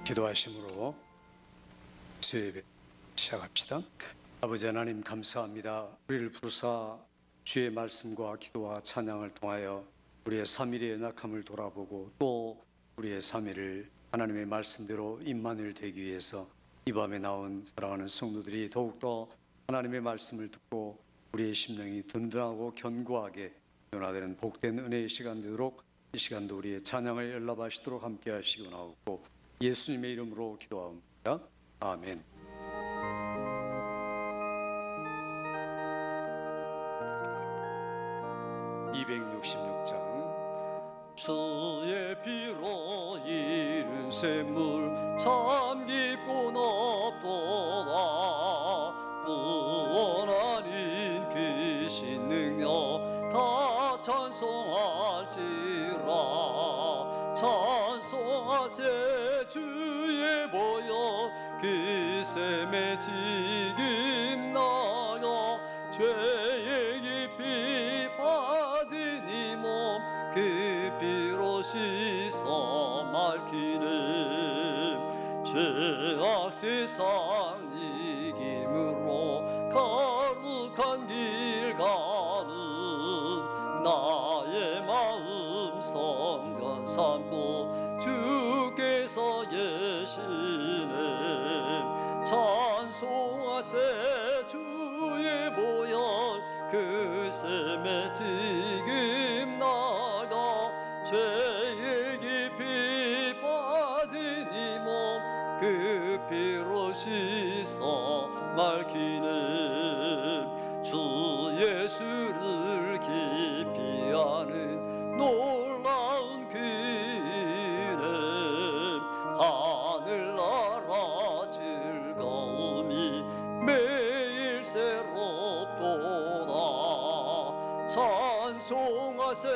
기도하심으로 수요예배 시작합시다. 아버지 하나님 감사합니다. 우리를 부르사 주의 말씀과 기도와 찬양을 통하여 우리의 3일의 연약함을 돌아보고 또 우리의 3일을 하나님의 말씀대로 임마누엘 되기 위해서 이 밤에 나온 사랑하는 성도들이 더욱더 하나님의 말씀을 듣고 우리의 심령이 든든하고 견고하게 변화되는 복된 은혜의 시간 되도록 이 시간도 우리의 찬양을 연락하시도록 함께 하시고 나오고 예수님의 이름으로 기도합니다. 아멘. (266장) 주의 피로 이른 샘물 참 깊고 높도다. 구원하는 크신 능력 다 찬송할지라. 찬송하세 주의 보혈 그 샘에 지금 나가 죄에 깊이 빠진 이 몸 그 피로 씻어 맑히는 죄악 세상 이김으로 거룩한 길 가는 나의 마음 성전 삼고 주께서 계시네. 찬송하세 주의 보혈 그 샘에 지금 나가 죄에 깊이 빠진 이 몸 그 피로 씻어 맑히는 주 예수를 깊이 아는 놀라운 그 이름 하늘나라 즐거움이 매일 새롭도다. 찬송하세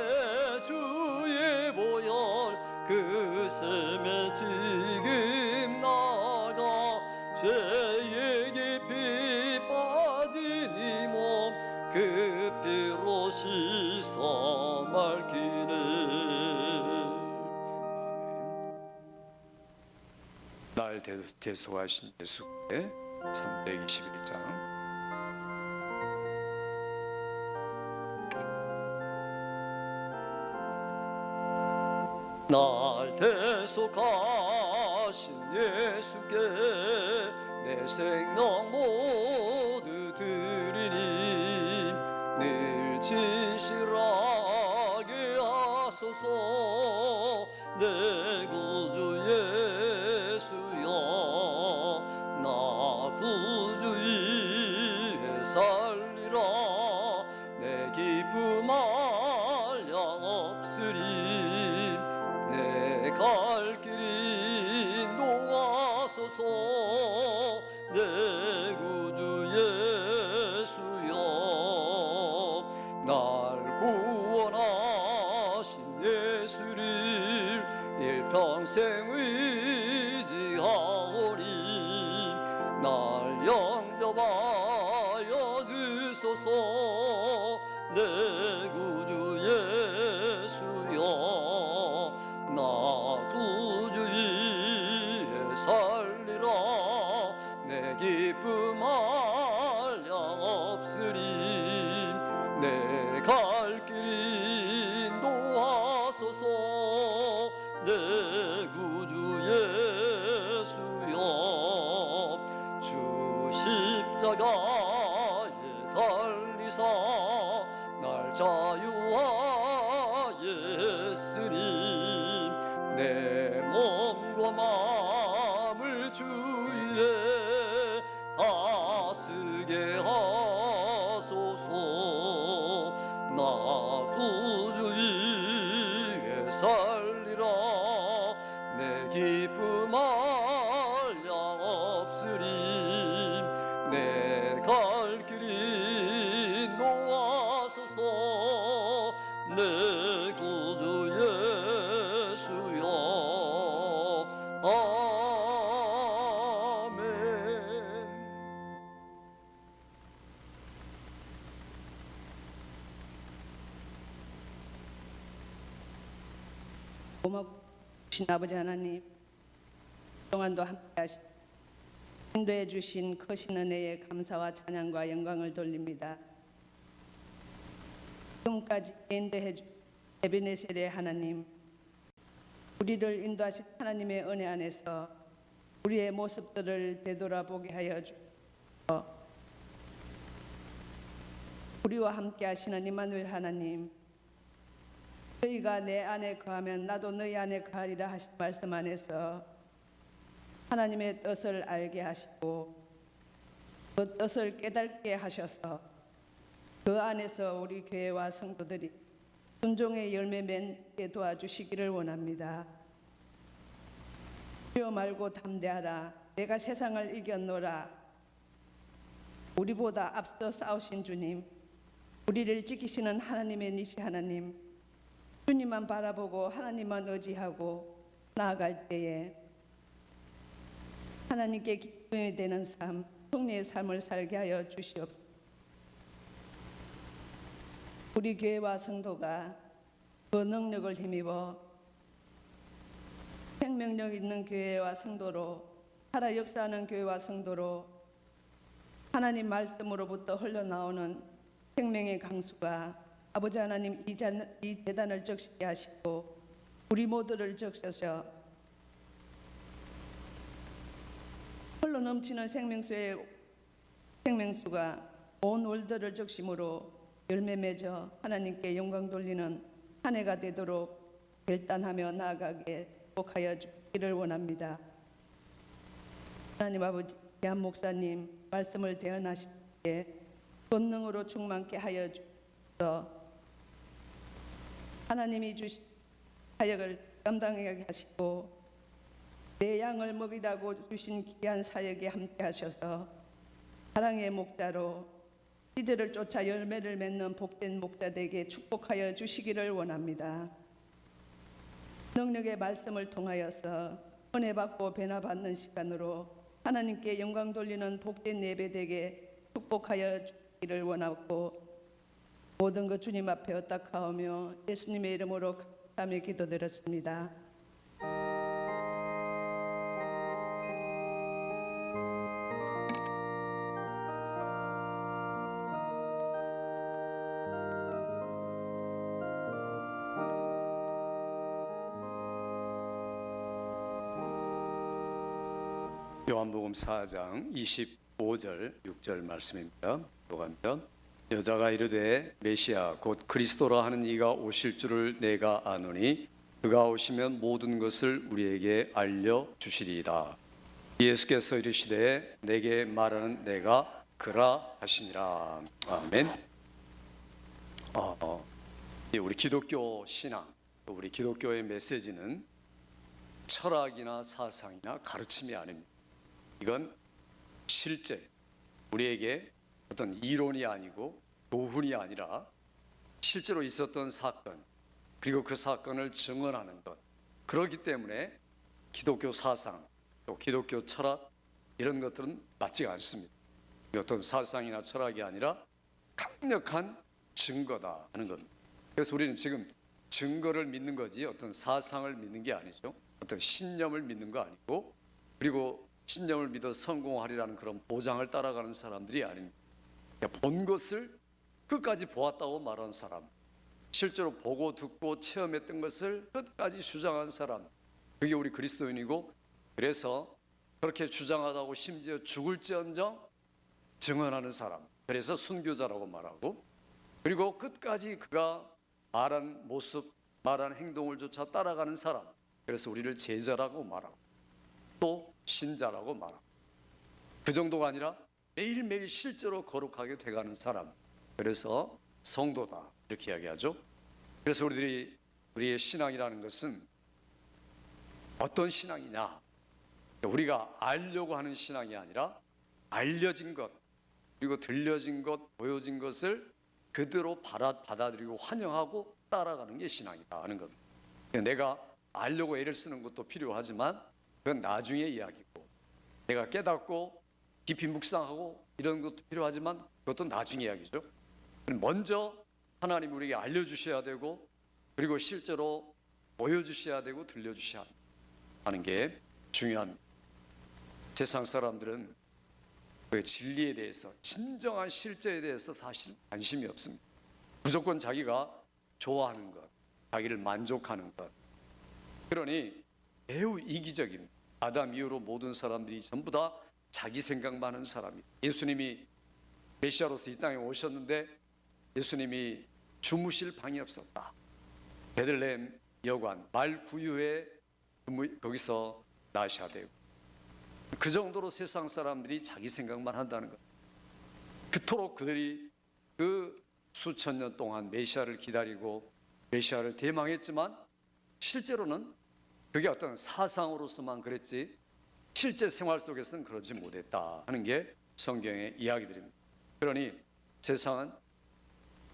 주의 보혈 그 샘에 지금 나가 죄에 깊이 빠진 이 몸 그 피로 씻어 맑히는 날 대속하신 예수의 321장 날 대속하신 예수께 내 생명 모두 드리니 늘 진실하게 하소서. 내 구주 예수여 나 구주 위에 살리라. 내 기쁨 한량 없으리. 내 갈 길이 놓아소서. 내 구주 예수여 날 구원하신 예수를 일평생 의지하오니 날 영접하여 주소서. 내 구주 예수여 나 구주 위에 살리라. 내 기쁨 한량 없으리. 내 갈 길이 놓아소서. 내 구주 예수여 주 십자가에 달리사 날 자유하였으니 내 몸과 마음을 주 위에 다스게 하소서. 나 구주 위에 살리라. 내 기쁨 한량 없으리. 내 갈 길이 놓아소서. 내 구주 예수여 아멘. 고맙신 아버지 하나님, 동안도 함께하시고 인도해 주신 크신 은혜에 감사와 찬양과 영광을 돌립니다. 지금까지 인도해 주신 에베네셀의 하나님, 우리를 인도하신 하나님의 은혜 안에서 우리의 모습들을 되돌아보게 하여 주시고 우리와 함께 하시는 임마누엘 하나님, 너희가 내 안에 거하면 나도 너희 안에 거하리라 하신 말씀 안에서 하나님의 뜻을 알게 하시고 그 뜻을 깨닫게 하셔서 그 안에서 우리 교회와 성도들이 순종의 열매 맺게 도와주시기를 원합니다. 두려워 말고 담대하라. 내가 세상을 이겼노라. 우리보다 앞서 싸우신 주님, 우리를 지키시는 하나님의 니시 하나님, 주님만 바라보고 하나님만 의지하고 나아갈 때에 하나님께 기쁨이 되는 삶, 승리의 삶을 살게 하여 주시옵소서. 우리 교회와 성도가 그 능력을 힘입어 생명력 있는 교회와 성도로, 살아 역사하는 교회와 성도로 하나님 말씀으로부터 흘러나오는 생명의 강수가 아버지 하나님 이 대단을 적시게 하시고 우리 모두를 적셔서 흘러넘치는 생명수가 온 월드를 적심으로 열매 맺어 하나님께 영광 돌리는 한 해가 되도록 결단하며 나아가게 복하여 주기를 원합니다. 하나님 아버지, 대한 목사님 말씀을 대언하실 때 권능으로 충만케 하여 주셔서 하나님이 주신 사역을 감당하게 하시고 내 양을 먹이라고 주신 귀한 사역에 함께 하셔서 사랑의 목자로 씨들을 쫓아 열매를 맺는 복된 목자들에게 축복하여 주시기를 원합니다. 능력의 말씀을 통하여서 은혜 받고 변화 받는 시간으로 하나님께 영광 돌리는 복된 예배되게 축복하여 주기를 원하고 모든 것 주님 앞에 엇닥하오며 예수님의 이름으로 감사하며 기도드렸습니다. 요한복음 4장 25절 6절 말씀입니다. 요한편 여자가 이르되 메시아 곧 그리스도라 하는 이가 오실 줄을 내가 아노니 그가 오시면 모든 것을 우리에게 알려 주시리이다. 예수께서 이르시되 내게 말하는 내가 그라 하시니라. 아멘. 우리 기독교 신앙, 우리 기독교의 메시지는 철학이나 사상이나 가르침이 아닙니다. 이건 실제 우리에게 어떤 이론이 아니고 교훈이 아니라 실제로 있었던 사건, 그리고 그 사건을 증언하는 것. 그렇기 때문에 기독교 사상, 또 기독교 철학 이런 것들은 맞지가 않습니다. 어떤 사상이나 철학이 아니라 강력한 증거다 하는 겁니다. 그래서 우리는 지금 증거를 믿는 거지 어떤 사상을 믿는 게 아니죠. 어떤 신념을 믿는 거 아니고, 그리고 신념을 믿어 성공하리라는 그런 보장을 따라가는 사람들이 아닙니다. 본 것을 끝까지 보았다고 말하는 사람, 실제로 보고 듣고 체험했던 것을 끝까지 주장한 사람, 그게 우리 그리스도인이고, 그래서 그렇게 주장하다고 심지어 죽을지언정 증언하는 사람, 그래서 순교자라고 말하고, 그리고 끝까지 그가 말한 모습, 말한 행동을 조차 따라가는 사람, 그래서 우리를 제자라고 말하고 또 신자라고 말하고, 그 정도가 아니라 매일매일 실제로 거룩하게 돼가는 사람, 그래서 성도다 이렇게 이야기하죠. 그래서 우리의 신앙이라는 것은 어떤 신앙이냐, 우리가 알려고 하는 신앙이 아니라 알려진 것, 그리고 들려진 것, 보여진 것을 그대로 받아들이고 환영하고 따라가는 게 신앙이다 하는 겁니다. 내가 알려고 애를 쓰는 것도 필요하지만 그건 나중의 이야기고, 내가 깨닫고 깊이 묵상하고 이런 것도 필요하지만 그것도 나중의 이야기죠. 먼저 하나님 우리에게 알려주셔야 되고, 그리고 실제로 보여주셔야 되고 들려주셔야 하는 게 중요합니다. 세상 사람들은 그 진리에 대해서, 진정한 실제에 대해서 사실 관심이 없습니다. 무조건 자기가 좋아하는 것, 자기를 만족하는 것. 그러니 매우 이기적입니다. 아담 이후로 모든 사람들이 전부 다 자기 생각만 하는 사람이에요. 예수님이 메시아로서 이 땅에 오셨는데 예수님이 주무실 방이 없었다. 베들레헴 여관 말 구유에 거기서 나셔야 되고, 그 정도로 세상 사람들이 자기 생각만 한다는 것. 그토록 그들이 그 수천 년 동안 메시아를 기다리고 메시아를 대망했지만 실제로는 그게 어떤 사상으로서만 그랬지 실제 생활 속에서는 그러지 못했다 하는 게 성경의 이야기들입니다. 그러니 세상은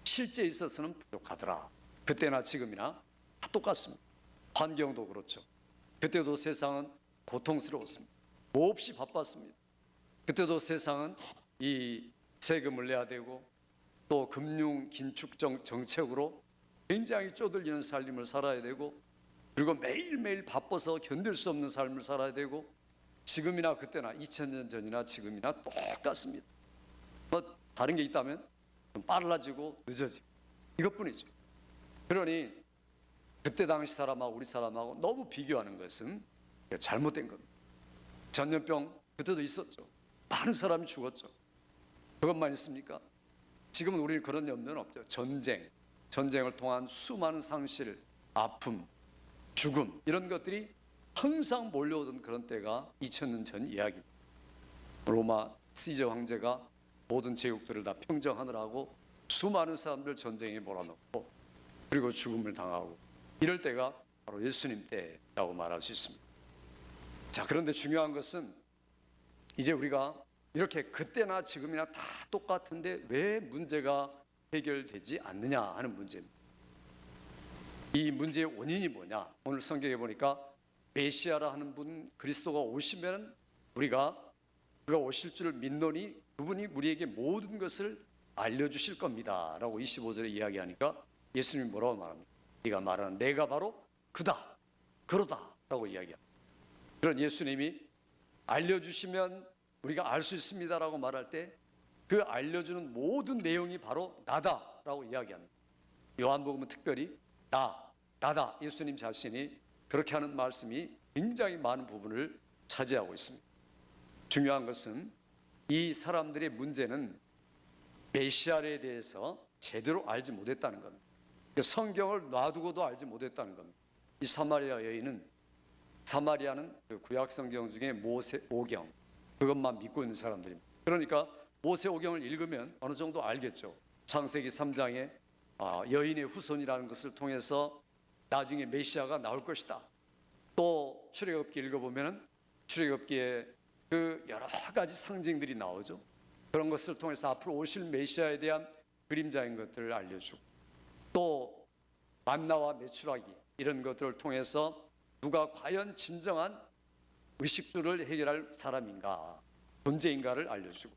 실제에 있어서는 부족하더라. 그때나 지금이나 다 똑같습니다. 환경도 그렇죠. 그때도 세상은 고통스러웠습니다. 몹시 바빴습니다. 그때도 세상은 이 세금을 내야 되고 또 금융 긴축 정책으로 굉장히 쪼들리는 삶을 살아야 되고, 그리고 매일매일 바빠서 견딜 수 없는 삶을 살아야 되고, 지금이나 그때나 2000년 전이나 지금이나 똑같습니다. 뭐 다른 게 있다면 좀 빨라지고 늦어지고 이것뿐이죠. 그러니 그때 당시 사람하고 우리 사람하고 너무 비교하는 것은 잘못된 겁니다. 전염병 그때도 있었죠. 많은 사람이 죽었죠. 그것만 있습니까? 지금은 우리는 그런 염려는 없죠. 전쟁을 통한 수많은 상실, 아픔, 죽음 이런 것들이 항상 몰려오던 그런 때가 2000년 전 이야기입니다. 로마 시저 황제가 모든 제국들을 다 평정하느라고 수많은 사람들 전쟁에 몰아넣고 그리고 죽음을 당하고, 이럴 때가 바로 예수님 때라고 말할 수 있습니다. 자, 그런데 중요한 것은 이제 우리가 이렇게 그때나 지금이나 다 똑같은데 왜 문제가 해결되지 않느냐 하는 문제입니다. 이 문제의 원인이 뭐냐? 오늘 성경에 보니까 메시아라 하는 분, 그리스도가 오시면 그가 오실 줄 믿노니 그분이 우리에게 모든 것을 알려주실 겁니다 라고 25절에 이야기하니까 예수님이 뭐라고 말합니까? 네가 말하는 내가 바로 그다, 그러다 라고 이야기합니다. 그런 예수님이 알려주시면 우리가 알 수 있습니다 라고 말할 때 그 알려주는 모든 내용이 바로 나다 라고 이야기합니다. 요한복음은 특별히 나다, 예수님 자신이 그렇게 하는 말씀이 굉장히 많은 부분을 차지하고 있습니다. 중요한 것은 이 사람들의 문제는 메시아에 대해서 제대로 알지 못했다는 겁니다. 성경을 놔두고도 알지 못했다는 겁니다. 이 사마리아 여인은, 사마리아는 그 구약 성경 중에 모세오경 그것만 믿고 있는 사람들입니다. 그러니까 모세오경을 읽으면 어느 정도 알겠죠. 창세기 3장에 여인의 후손이라는 것을 통해서 나중에 메시아가 나올 것이다. 또 출애굽기 읽어보면 출애굽기에 그 여러 가지 상징들이 나오죠. 그런 것을 통해서 앞으로 오실 메시아에 대한 그림자인 것들을 알려주고, 또 만나와 메추라기 이런 것들을 통해서 누가 과연 진정한 의식주를 해결할 사람인가, 존재인가를 알려주고,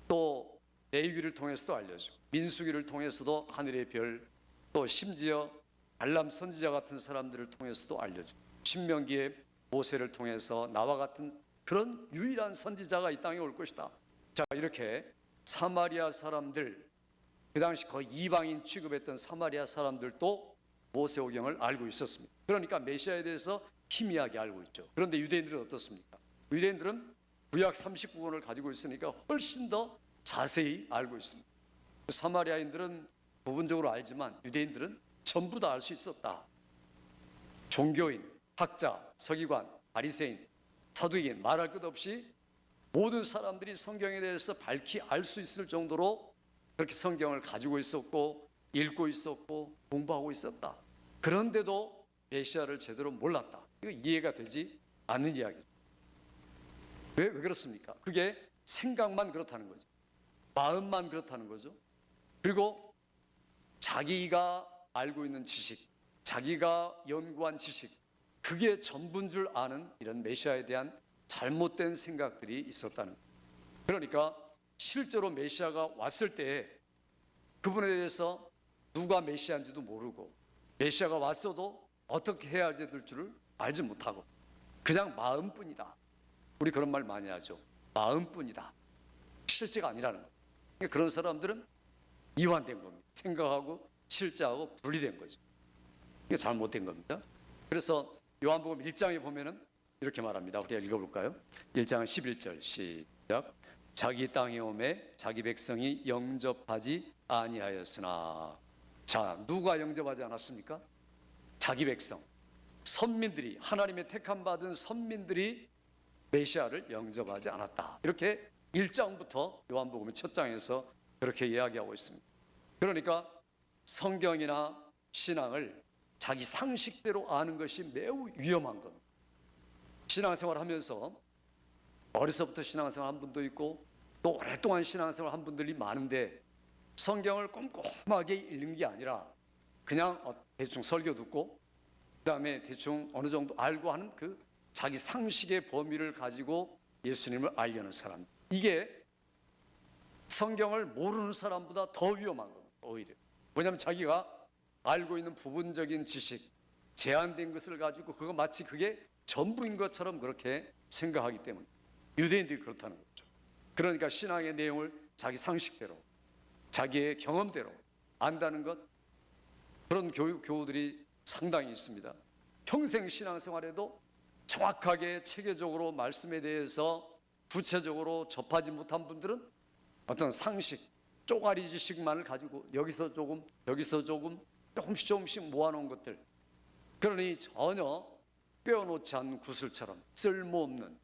또 레위기를 통해서도 알려주고, 민수기를 통해서도 하늘의 별, 또 심지어 발람 선지자 같은 사람들을 통해서도 알려주고, 신명기에 모세를 통해서 나와 같은 그런 유일한 선지자가 이 땅에 올 것이다. 자, 이렇게 사마리아 사람들, 그 당시 거의 이방인 취급했던 사마리아 사람들도 모세오경을 알고 있었습니다. 그러니까 메시아에 대해서 희미하게 알고 있죠. 그런데 유대인들은 어떻습니까? 유대인들은 구약 39권을 가지고 있으니까 훨씬 더 자세히 알고 있습니다. 사마리아인들은 부분적으로 알지만 유대인들은 전부 다 알 수 있었다. 종교인, 학자, 서기관, 바리새인, 사두개인 말할 것 없이 모든 사람들이 성경에 대해서 밝히 알 수 있을 정도로 그렇게 성경을 가지고 있었고 읽고 있었고 공부하고 있었다. 그런데도 메시아를 제대로 몰랐다. 이거 이해가 되지 않는 이야기죠. 왜 그렇습니까? 그게 생각만 그렇다는 거죠. 마음만 그렇다는 거죠. 그리고 자기가 알고 있는 지식, 자기가 연구한 지식, 그게 전부인 줄 아는 이런 메시아에 대한 잘못된 생각들이 있었다는 거예요. 그러니까 실제로 메시아가 왔을 때 그분에 대해서 누가 메시아인지도 모르고, 메시아가 왔어도 어떻게 해야 될 줄을 알지 못하고 그냥 마음뿐이다. 우리 그런 말 많이 하죠. 마음뿐이다. 실제가 아니라는 거예요. 그러니까 그런 사람들은 이완된 겁니다. 생각하고 실제하고 분리된 거죠. 이게 잘못된 겁니다. 그래서 요한복음 1장에 보면은 이렇게 말합니다. 우리가 읽어볼까요? 1장 11절 시작. 자기 땅에 오매 자기 백성이 영접하지 아니하였으나. 자, 누가 영접하지 않았습니까? 자기 백성, 선민들이, 하나님의 택함 받은 선민들이 메시아를 영접하지 않았다. 이렇게 1장부터 요한복음 첫 장에서 그렇게 이야기하고 있습니다. 그러니까 성경이나 신앙을 자기 상식대로 아는 것이 매우 위험한 겁니다. 신앙생활 하면서 어려서부터 신앙생활 한 분도 있고 또 오랫동안 신앙생활 한 분들이 많은데 성경을 꼼꼼하게 읽는 게 아니라 그냥 대충 설교 듣고 그다음에 대충 어느 정도 알고 하는 그 자기 상식의 범위를 가지고 예수님을 알려는 사람, 이게 성경을 모르는 사람보다 더 위험한 겁니다. 오히려. 왜냐하면 자기가 알고 있는 부분적인 지식, 제한된 것을 가지고 그거 마치 그게 전부인 것처럼 그렇게 생각하기 때문에 유대인들이 그렇다는 거죠. 그러니까 신앙의 내용을 자기 상식대로, 자기의 경험대로 안다는 것, 그런 교우들이 상당히 있습니다. 평생 신앙생활에도 정확하게 체계적으로 말씀에 대해서 구체적으로 접하지 못한 분들은 어떤 상식, 쪼가리 지식만을 가지고 여기서 조금 여기서 조금 조금씩 모아놓은 것들, 그러니 전혀 빼어놓지 않는 구슬처럼 쓸모없는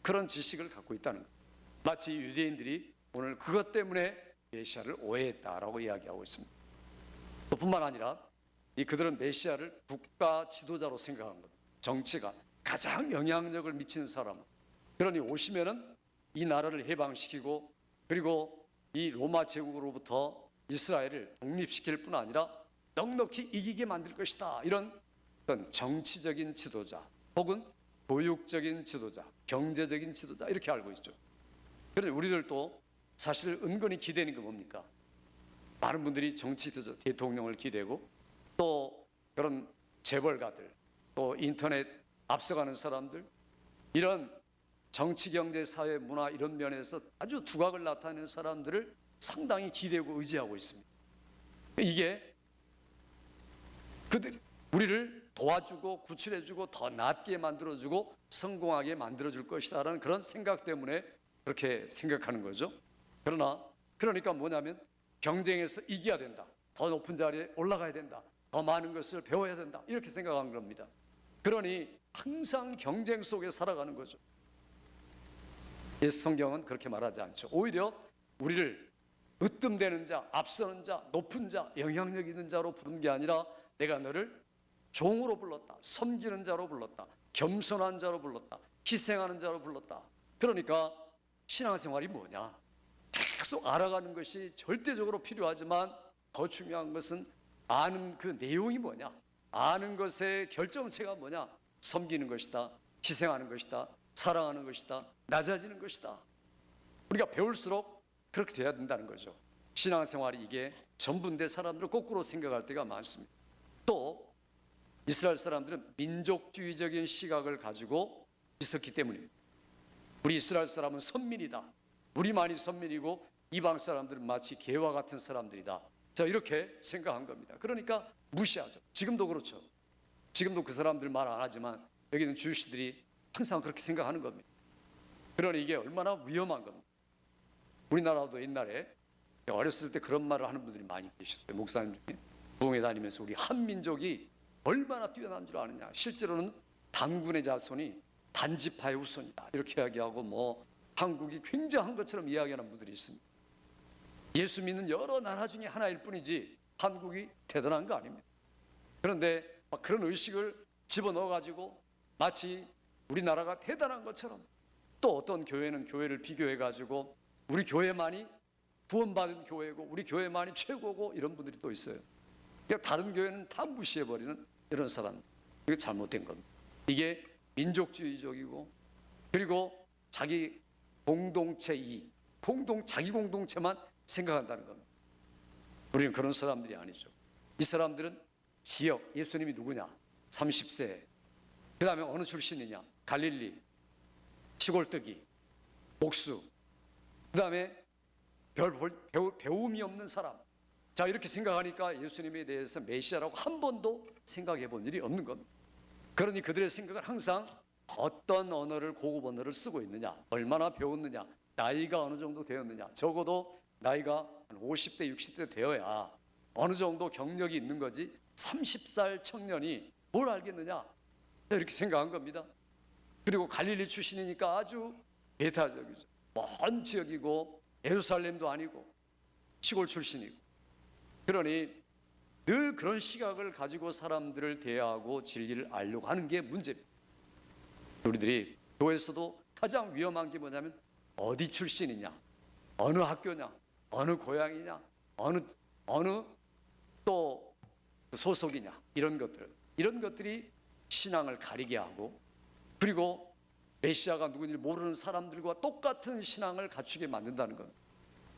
그런 지식을 갖고 있다는 것. 마치 유대인들이 오늘 그것 때문에 메시아를 오해했다라고 이야기하고 있습니다. 또 뿐만 아니라 그들은 메시아를 국가 지도자로 생각한 겁니다. 정치가 가장 영향력을 미치는 사람, 그러니 오시면은 이 나라를 해방시키고 그리고 이 로마 제국으로부터 이스라엘을 독립시킬 뿐 아니라 넉넉히 이기게 만들 것이다. 이런 어떤 정치적인 지도자 혹은 교육적인 지도자, 경제적인 지도자, 이렇게 알고 있죠. 그런데 우리들도 사실 은근히 기대는 게 뭡니까? 많은 분들이 정치 지도자, 대통령을 기대고 또 그런 재벌가들, 또 인터넷 앞서가는 사람들, 이런 정치, 경제, 사회, 문화 이런 면에서 아주 두각을 나타내는 사람들을 상당히 기대고 의지하고 있습니다. 이게 그들 우리를 도와주고 구출해주고 더 낫게 만들어주고 성공하게 만들어줄 것이다라는 그런 생각 때문에 그렇게 생각하는 거죠. 그러니까 뭐냐면 경쟁에서 이겨야 된다, 더 높은 자리에 올라가야 된다, 더 많은 것을 배워야 된다, 이렇게 생각한 겁니다. 그러니 항상 경쟁 속에 살아가는 거죠. 예수 성경은 그렇게 말하지 않죠. 오히려 우리를 으뜸되는 자, 앞서는 자, 높은 자, 영향력 있는 자로 부른 게 아니라 내가 너를 종으로 불렀다, 섬기는 자로 불렀다, 겸손한 자로 불렀다, 희생하는 자로 불렀다. 그러니까 신앙생활이 뭐냐? 계속 알아가는 것이 절대적으로 필요하지만 더 중요한 것은 아는 그 내용이 뭐냐? 아는 것의 결정체가 뭐냐? 섬기는 것이다, 희생하는 것이다, 사랑하는 것이다, 낮아지는 것이다. 우리가 배울수록 그렇게 돼야 된다는 거죠. 신앙생활이 이게 전부인데 사람들은 거꾸로 생각할 때가 많습니다. 또 이스라엘 사람들은 민족주의적인 시각을 가지고 있었기 때문입니다. 우리 이스라엘 사람은 선민이다, 우리만이 선민이고 이방 사람들은 마치 개와 같은 사람들이다, 자, 이렇게 생각한 겁니다. 그러니까 무시하죠. 지금도 그렇죠. 지금도 그 사람들 말 안 하지만 여기는 주일시들이 항상 그렇게 생각하는 겁니다. 그러니 이게 얼마나 위험한 겁니다. 우리나라도 옛날에 어렸을 때 그런 말을 하는 분들이 많이 계셨어요. 목사님 중에 부흥회 다니면서 우리 한민족이 얼마나 뛰어난 줄 아느냐, 실제로는 단군의 자손이 단지파의 후손이다, 이렇게 이야기하고 뭐 한국이 굉장한 것처럼 이야기하는 분들이 있습니다. 예수 믿는 여러 나라 중에 하나일 뿐이지 한국이 대단한 거 아닙니다. 그런데 막 그런 의식을 집어넣어 가지고 마치 우리나라가 대단한 것처럼, 또 어떤 교회는 교회를 비교해 가지고 우리 교회만이 구원받은 교회고 우리 교회만이 최고고 이런 분들이 또 있어요. 그러니까 다른 교회는 다 무시해버리는 이런 사람, 이게 잘못된 겁니다. 이게 민족주의적이고 그리고 자기 공동체 이익, 자기 공동체만 생각한다는 겁니다. 우리는 그런 사람들이 아니죠. 이 사람들은 지역, 예수님이 누구냐? 30세. 그 다음에 어느 출신이냐? 갈릴리. 시골뜨기, 목수, 그다음에 배움이 없는 사람. 자, 이렇게 생각하니까 예수님에 대해서 메시아라고 한 번도 생각해 본 일이 없는 겁니다. 그러니 그들의 생각은 항상 어떤 언어를, 고급 언어를 쓰고 있느냐, 얼마나 배웠느냐, 나이가 어느 정도 되었느냐, 적어도 나이가 한 50대, 60대 되어야 어느 정도 경력이 있는 거지 30살 청년이 뭘 알겠느냐, 이렇게 생각한 겁니다. 그리고 갈릴리 출신이니까 아주 배타적이죠. 먼 지역이고 예루살렘도 아니고 시골 출신이고, 그러니 늘 그런 시각을 가지고 사람들을 대하고 진리를 알려고 하는 게 문제입니다. 우리들이 교회에서도 가장 위험한 게 뭐냐면 어디 출신이냐, 어느 학교냐, 어느 고향이냐, 어느 또 소속이냐, 이런 것들이 신앙을 가리게 하고, 그리고 메시아가 누군지 모르는 사람들과 똑같은 신앙을 갖추게 만든다는 것.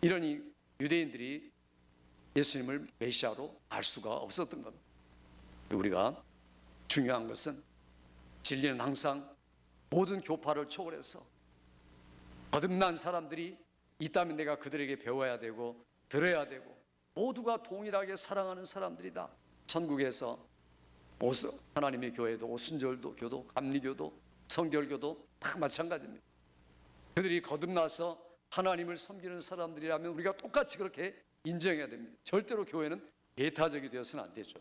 이러니 유대인들이 예수님을 메시아로 알 수가 없었던 겁니다. 우리가 중요한 것은 진리는 항상 모든 교파를 초월해서 거듭난 사람들이 있다면 내가 그들에게 배워야 되고 들어야 되고, 모두가 동일하게 사랑하는 사람들이다. 천국에서 하나님의 교회도 오순절도 교도, 감리교도, 성결교도 다 마찬가지입니다. 그들이 거듭나서 하나님을 섬기는 사람들이라면 우리가 똑같이 그렇게 인정해야 됩니다. 절대로 교회는 배타적이 되어서는 안 되죠.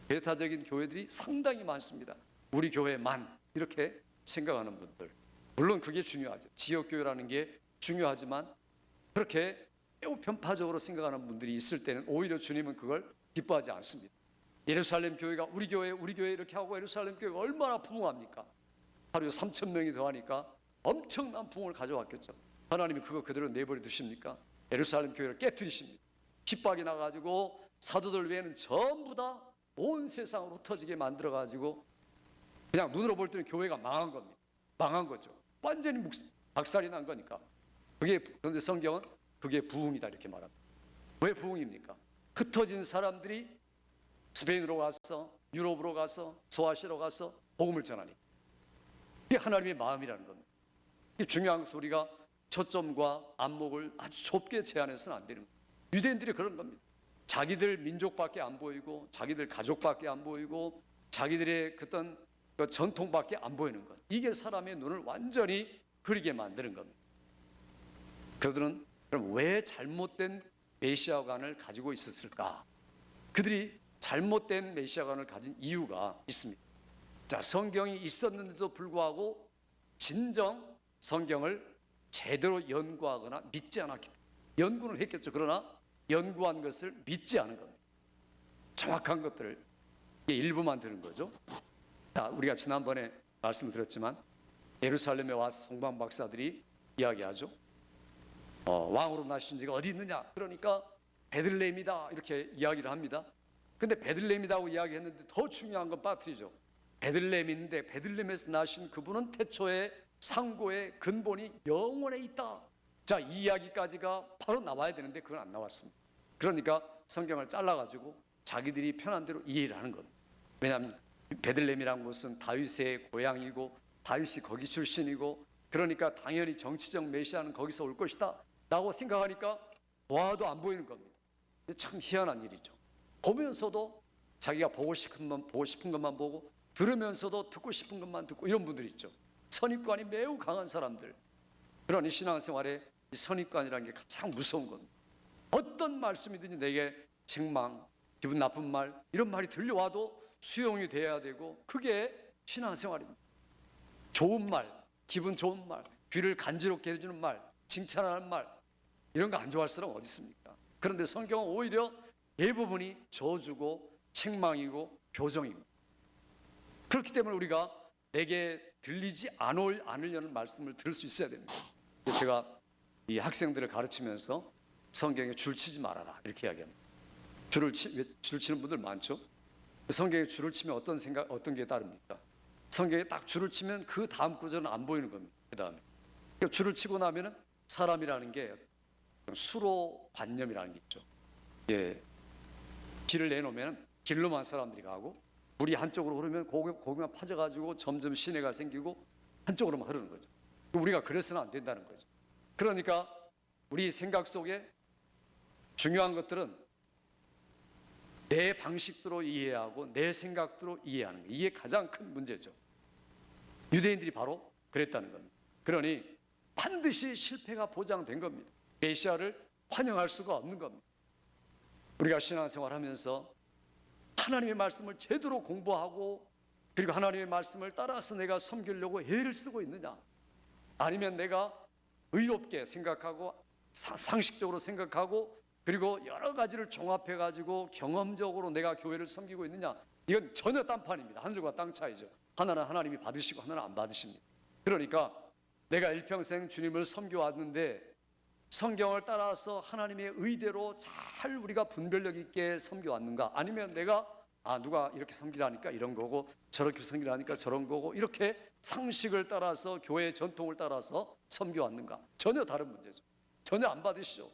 배타적인 교회들이 상당히 많습니다. 우리 교회만 이렇게 생각하는 분들, 물론 그게 중요하죠. 지역교회라는 게 중요하지만 그렇게 매우 편파적으로 생각하는 분들이 있을 때는 오히려 주님은 그걸 기뻐하지 않습니다. 예루살렘 교회가 우리 교회 이렇게 하고, 예루살렘 교회가 얼마나 부흥합니까? 하루에 3,000명이 더하니까 엄청난 부흥을 가져왔겠죠. 하나님이 그거 그대로 내버려 두십니까? 예루살렘 교회를 깨뜨리십니다. 핍박이 나가지고 사도들 외에는 전부 다 온 세상으로 흩어지게 만들어가지고 그냥 눈으로 볼 때는 교회가 망한 겁니다. 망한 거죠. 완전히 박살이 난 거니까. 그런데 성경은 그게 부흥이다 이렇게 말합니다. 왜 부흥입니까? 흩어진 사람들이 스페인으로 가서, 유럽으로 가서, 소아시아로 가서 복음을 전하니까. 이게 하나님의 마음이라는 겁니다. 이게 중요한 것은 우리가 초점과 안목을 아주 좁게 제한해서는 안 되는 거예요. 유대인들이 그런 겁니다. 자기들 민족밖에 안 보이고, 자기들 가족밖에 안 보이고, 자기들의 어떤 그 전통밖에 안 보이는 것. 이게 사람의 눈을 완전히 흐리게 만드는 겁니다. 그들은 그럼 왜 잘못된 메시아관을 가지고 있었을까? 그들이 잘못된 메시아관을 가진 이유가 있습니다. 자, 성경이 있었는데도 불구하고 진정 성경을 제대로 연구하거나 믿지 않았기 때문에. 연구는 했겠죠. 그러나 연구한 것을 믿지 않은 겁니다. 정확한 것들을 일부만 들은 거죠. 자, 우리가 지난번에 말씀드렸지만 예루살렘에 와서 송방 박사들이 이야기하죠. 왕으로 나신 지가 어디 있느냐? 그러니까 베들레헴이다 이렇게 이야기를 합니다. 근데 베들레헴이라고 이야기했는데 더 중요한 건 빠뜨리죠. 베들레헴인데 베들레헴에서 나신 그분은 태초에 상고의 근본이 영원에 있다. 자, 이 이야기까지가 바로 나와야 되는데 그건 안 나왔습니다. 그러니까 성경을 잘라가지고 자기들이 편한 대로 이해를 하는 겁니다. 왜냐하면 베들레헴이라는 곳은 다윗의 고향이고 다윗이 거기 출신이고, 그러니까 당연히 정치적 메시아는 거기서 올 것이다 라고 생각하니까 보아도 안 보이는 겁니다. 참 희한한 일이죠. 보면서도 자기가 보고 싶은 것만 보고, 들으면서도 듣고 싶은 것만 듣고, 이런 분들이 있죠. 선입관이 매우 강한 사람들. 그러니 신앙생활에 이 선입관이라는 게 가장 무서운 겁니다. 어떤 말씀이든지 내게 책망, 기분 나쁜 말, 이런 말이 들려와도 수용이 돼야 되고, 그게 신앙생활입니다. 좋은 말, 기분 좋은 말, 귀를 간지럽게 해주는 말, 칭찬하는 말, 이런 거 안 좋아할 사람 어디 있습니까? 그런데 성경은 오히려 대부분이 저주고 책망이고 교정입니다. 그렇기 때문에 우리가 내게 들리지 않으려는 말씀을 들을 수 있어야 됩니다. 제가 이 학생들을 가르치면서 성경에 줄 치지 말아라 이렇게 이야기합니다. 줄 치는 분들 많죠. 성경에 줄을 치면 어떤 게 따릅니까? 성경에 딱 줄을 치면 그 다음 구절은 안 보이는 겁니다. 그 다음에 그러니까 줄을 치고 나면은 사람이라는 게 수로관념이라는 게 있죠. 예, 길을 내놓으면 길로만 사람들이 가고, 물이 한쪽으로 흐르면 고기만 파져가지고 점점 시내가 생기고 한쪽으로만 흐르는 거죠. 우리가 그래서는 안 된다는 거죠. 그러니까 우리 생각 속에 중요한 것들은 내 방식대로 이해하고 내 생각대로 이해하는 거. 이게 가장 큰 문제죠. 유대인들이 바로 그랬다는 겁니다. 그러니 반드시 실패가 보장된 겁니다. 메시아를 환영할 수가 없는 겁니다. 우리가 신앙생활하면서 하나님의 말씀을 제대로 공부하고 그리고 하나님의 말씀을 따라서 내가 섬기려고 애를 쓰고 있느냐, 아니면 내가 의롭게 생각하고 상식적으로 생각하고 그리고 여러 가지를 종합해 가지고 경험적으로 내가 교회를 섬기고 있느냐, 이건 전혀 딴판입니다. 하늘과 땅 차이죠. 하나는 하나님이 받으시고 하나는 안 받으십니다. 그러니까 내가 일평생 주님을 섬겨왔는데 성경을 따라서 하나님의 의대로 잘 우리가 분별력 있게 섬겨왔는가, 아니면 내가 누가 이렇게 섬기라니까 이런 거고 저렇게 섬기라니까 저런 거고 이렇게 상식을 따라서 교회의 전통을 따라서 섬겨왔는가, 전혀 다른 문제죠. 전혀 안 받으시죠.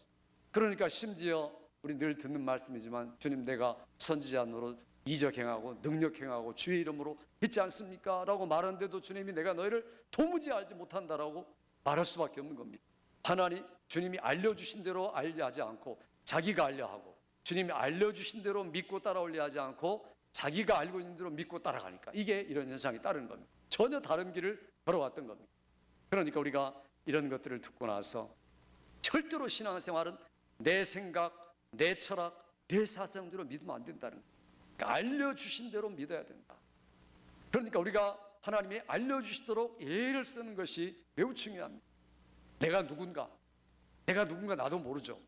그러니까 심지어 우리 늘 듣는 말씀이지만 주님 내가 선지자 노릇 이적 행하고 능력 행하고 주의 이름으로 있지 않습니까? 라고 말하는데도 주님이 내가 너희를 도무지 알지 못한다라고 말할 수밖에 없는 겁니다. 하나님 주님이 알려주신 대로 알려하지 않고 자기가 알려하고, 주님이 알려주신 대로 믿고 따라오려 하지 않고 자기가 알고 있는 대로 믿고 따라가니까 이게 이런 현상이 따르는 겁니다. 전혀 다른 길을 걸어왔던 겁니다. 그러니까 우리가 이런 것들을 듣고 나서 절대로 신앙생활은 내 생각, 내 철학, 내 사상대로 믿으면 안 된다는 거예요. 그러니까 알려주신 대로 믿어야 된다. 그러니까 우리가 하나님이 알려주시도록 예를 쓰는 것이 매우 중요합니다. 내가 누군가 나도 모르죠.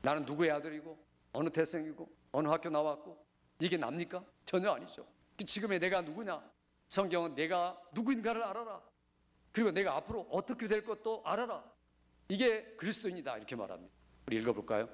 나는 누구의 아들이고 어느 태생이고 어느 학교 나왔고 이게 납니까? 전혀 아니죠. 지금의 내가 누구냐? 성경은 내가 누구인가를 알아라. 그리고 내가 앞으로 어떻게 될 것도 알아라. 이게 그리스도인이다 이렇게 말합니다. 우리 읽어볼까요?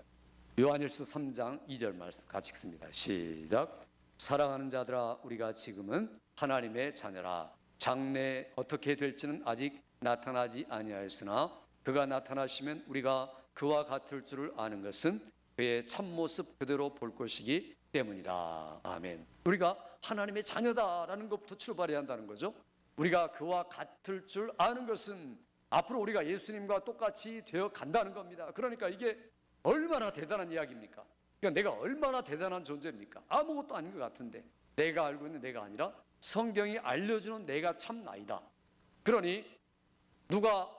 요한일서 3장 2절 말씀 같이 읽습니다. 시작. 사랑하는 자들아, 우리가 지금은 하나님의 자녀라. 장래 어떻게 될지는 아직 나타나지 아니하였으나 그가 나타나시면 우리가 그와 같을 줄을 아는 것은 그의 참모습 그대로 볼 것이기 때문이다. 아멘. 우리가 하나님의 자녀다라는 것부터 출발해야 한다는 거죠. 우리가 그와 같을 줄 아는 것은 앞으로 우리가 예수님과 똑같이 되어 간다는 겁니다. 그러니까 이게 얼마나 대단한 이야기입니까? 그러니까 내가 얼마나 대단한 존재입니까? 아무것도 아닌 것 같은데 내가 알고 있는 내가 아니라 성경이 알려주는 내가 참 나이다. 그러니 누가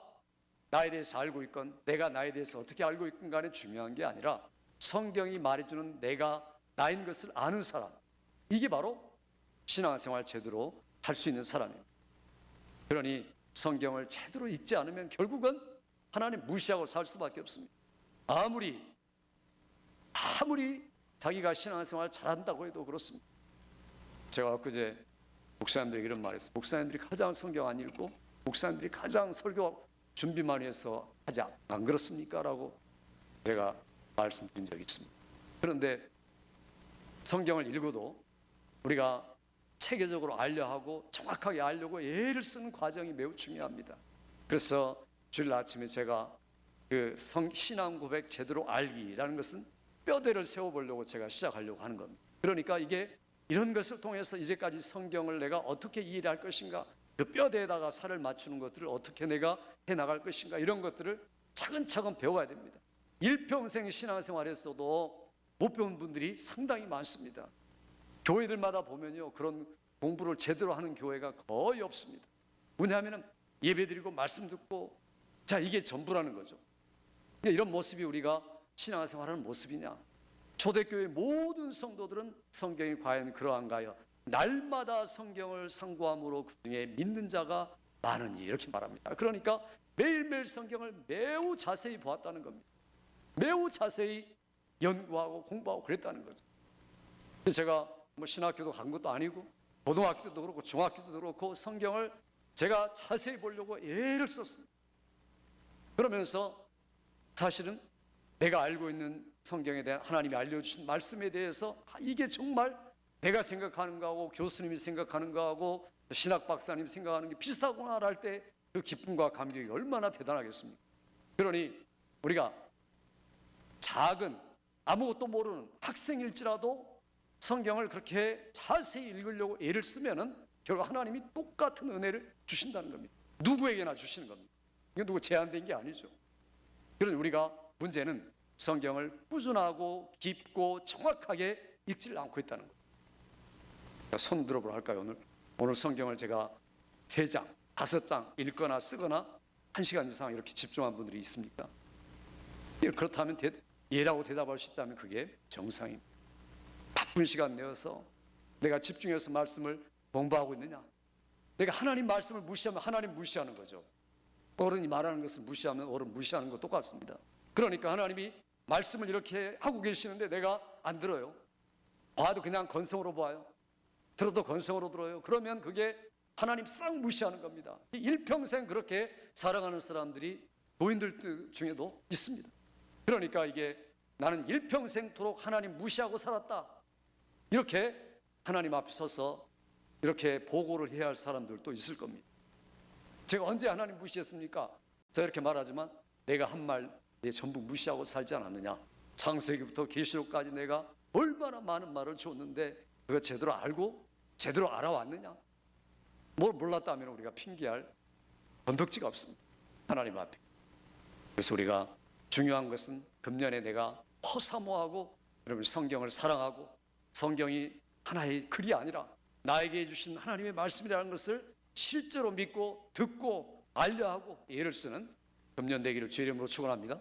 나에 대해서 알고 있건 내가 나에 대해서 어떻게 알고 있건 간에 중요한 게 아니라 성경이 말해주는 내가 나인 것을 아는 사람, 이게 바로 신앙생활 제대로 할 수 있는 사람입니다. 그러니 성경을 제대로 읽지 않으면 결국은 하나님 무시하고 살 수밖에 없습니다. 아무리 자기가 신앙생활 잘한다고 해도 그렇습니다. 제가 엊그제 목사님들에게 이런 말했어요. 목사님들이 가장 성경 안 읽고 목사님들이 가장 설교 준비만 해서 하지 안 그렇습니까? 라고 제가 말씀드린 적이 있습니다. 그런데 성경을 읽어도 우리가 체계적으로 알려하고 정확하게 알려고 애를 쓰는 과정이 매우 중요합니다. 그래서 주일 아침에 제가 그 신앙 고백 제대로 알기라는 것은 뼈대를 세워보려고 제가 시작하려고 하는 겁니다. 그러니까 이게 이런 것을 통해서 이제까지 성경을 내가 어떻게 이해를 할 것인가, 그 뼈대에다가 살을 맞추는 것들을 어떻게 내가 해나갈 것인가, 이런 것들을 차근차근 배워야 됩니다. 일평생 신앙생활에서도 못 배운 분들이 상당히 많습니다. 교회들마다 보면요, 그런 공부를 제대로 하는 교회가 거의 없습니다. 왜냐하면 예배드리고 말씀 듣고 자, 이게 전부라는 거죠. 이런 모습이 우리가 신앙생활하는 모습이냐? 초대교회 모든 성도들은 성경이 과연 그러한가요? 날마다 성경을 상고함으로 그중에 믿는 자가 많으니, 이렇게 말합니다. 그러니까 매일매일 성경을 매우 자세히 보았다는 겁니다. 매우 자세히 연구하고 공부하고 그랬다는 거죠. 제가 신학교도 간 것도 아니고 고등학교도 그렇고 중학교도 그렇고 성경을 제가 자세히 보려고 애를 썼습니다. 그러면서 사실은 내가 알고 있는 성경에 대한 하나님이 알려주신 말씀에 대해서 이게 정말 내가 생각하는 거하고 교수님이 생각하는 거하고 신학 박사님이 생각하는 게 비슷하구나 할 때 그 기쁨과 감격이 얼마나 대단하겠습니까? 그러니 우리가 작은 아무것도 모르는 학생일지라도 성경을 그렇게 자세히 읽으려고 애를 쓰면은 결국 하나님이 똑같은 은혜를 주신다는 겁니다. 누구에게나 주시는 겁니다. 이거 누구 제한된 게 아니죠. 그런 우리가 문제는 성경을 꾸준하고 깊고 정확하게 읽지를 않고 있다는 거예요. 손 들어보라 할까요? 오늘 성경을 제가 3장, 5장 읽거나 쓰거나 1시간 이상 이렇게 집중한 분들이 있습니까? 그렇다면 예라고 대답할 수 있다면 그게 정상입니다. 바쁜 시간 내어서 내가 집중해서 말씀을 공부하고 있느냐? 내가 하나님 말씀을 무시하면 하나님 무시하는 거죠. 어른이 말하는 것을 무시하면 어른 무시하는 거 똑같습니다. 그러니까 하나님이 말씀을 이렇게 하고 계시는데 내가 안 들어요. 봐도 그냥 건성으로 봐요. 들어도 건성으로 들어요. 그러면 그게 하나님 싹 무시하는 겁니다. 일평생 그렇게 살아가는 사람들이 노인들 중에도 있습니다. 그러니까 이게 나는 일평생토록 하나님 무시하고 살았다, 이렇게 하나님 앞에 서서 이렇게 보고를 해야 할 사람들도 있을 겁니다. 제가 언제 하나님 무시했습니까? 제가 이렇게 말하지만 내가 한 말 내 전부 무시하고 살지 않았느냐? 창세기부터 계시록까지 내가 얼마나 많은 말을 줬는데 그거 제대로 알고 제대로 알아왔느냐? 뭘 몰랐다면 우리가 핑계할 건덕지가 없습니다, 하나님 앞에. 그래서 우리가 중요한 것은 금년에 내가 허사모하고 여러분 성경을 사랑하고 성경이 하나의 글이 아니라 나에게 주신 하나님의 말씀이라는 것을 실제로 믿고 듣고 알려하고 예를 쓰는 금년 되기를 주의 이름으로 축원합니다.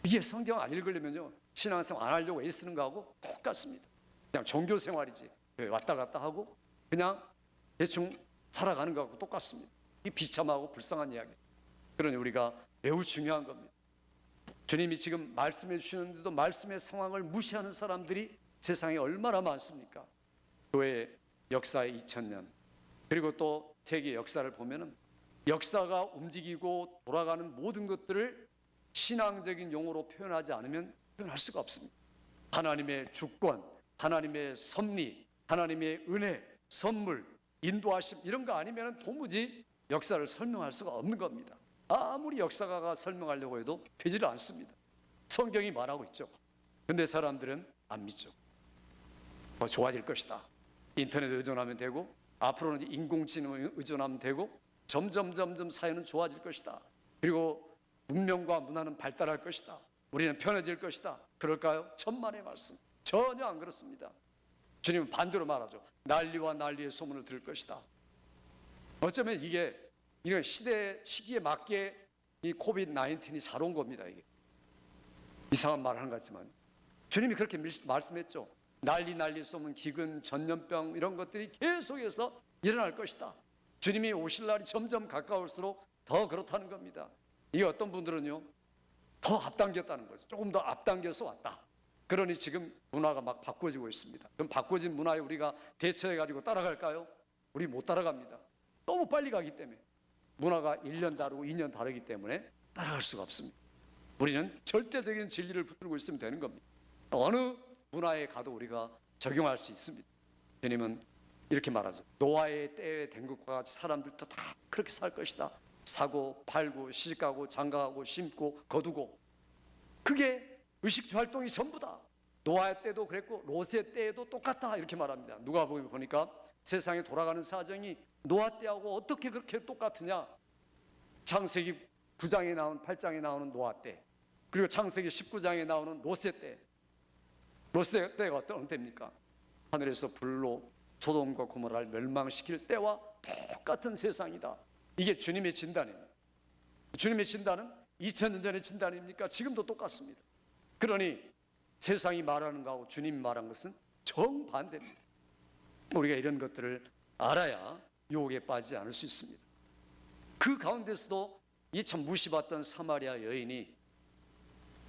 이게 성경 안 읽으려면요 신앙생활 안 하려고 애쓰는 거하고 똑같습니다. 그냥 종교 생활이지 왔다 갔다 하고 그냥 대충 살아가는 거하고 똑같습니다. 이 비참하고 불쌍한 이야기. 그러니 우리가 매우 중요한 겁니다. 주님이 지금 말씀해 주시는데도 말씀의 상황을 무시하는 사람들이 세상에 얼마나 많습니까? 교회 역사의 2000년 그리고 또 세계 역사를 보면은 역사가 움직이고 돌아가는 모든 것들을 신앙적인 용어로 표현하지 않으면 표현할 수가 없습니다. 하나님의 주권, 하나님의 섭리, 하나님의 은혜, 선물, 인도하심 이런 거 아니면 도무지 역사를 설명할 수가 없는 겁니다. 아무리 역사가가 설명하려고 해도 되지를 않습니다. 성경이 말하고 있죠. 근데 사람들은 안 믿죠. 더 좋아질 것이다. 인터넷에 의존하면 되고 앞으로는 인공지능에 의존하면 되고 점점 사회는 좋아질 것이다. 그리고 문명과 문화는 발달할 것이다. 우리는 편해질 것이다. 그럴까요? 천만의 말씀. 전혀 안 그렇습니다. 주님은 반대로 말하죠. 난리와 난리의 소문을 들을 것이다. 어쩌면 이런 시기에 맞게 이 코비드 19이 잘 온 겁니다. 이게 이상한 말을 하는 것 같지만 주님이 그렇게 말씀했죠. 난리 소문, 기근, 전염병 이런 것들이 계속해서 일어날 것이다. 주님이 오실 날이 점점 가까울수록 더 그렇다는 겁니다. 이게 어떤 분들은요 더 앞당겼다는 거죠. 조금 더 앞당겨서 왔다. 그러니 지금 문화가 막 바꿔지고 있습니다. 그럼 바꿔진 문화에 우리가 대처해가지고 따라갈까요? 우리 못 따라갑니다. 너무 빨리 가기 때문에. 문화가 1년 다르고 2년 다르기 때문에 따라갈 수가 없습니다. 우리는 절대적인 진리를 붙들고 있으면 되는 겁니다. 어느 문화에 가도 우리가 적용할 수 있습니다. 주님은 이렇게 말하죠. 노아의 때에 된 것과 같이 사람들도 다 그렇게 살 것이다. 사고 팔고 시집가고 장가가고 심고 거두고 그게 의식주 활동이 전부다. 노아의 때도 그랬고 롯의 때에도 똑같다 이렇게 말합니다. 누가복음 보니까 세상에 돌아가는 사정이 노아 때하고 어떻게 그렇게 똑같으냐. 창세기 9장에 나온 8장에 나오는 노아 때 그리고 창세기 19장에 나오는 롯의 때. 롯의 때가 어떤 때입니까? 하늘에서 불로 소돔과 고모라를 멸망시킬 때와 똑같은 세상이다. 이게 주님의 진단입니다. 주님의 진단은 2000년 전의 진단입니까? 지금도 똑같습니다. 그러니 세상이 말하는 것하고 주님이 말한 것은 정반대입니다. 우리가 이런 것들을 알아야 유혹에 빠지지 않을 수 있습니다. 그 가운데서도 이 참 무시받던 사마리아 여인이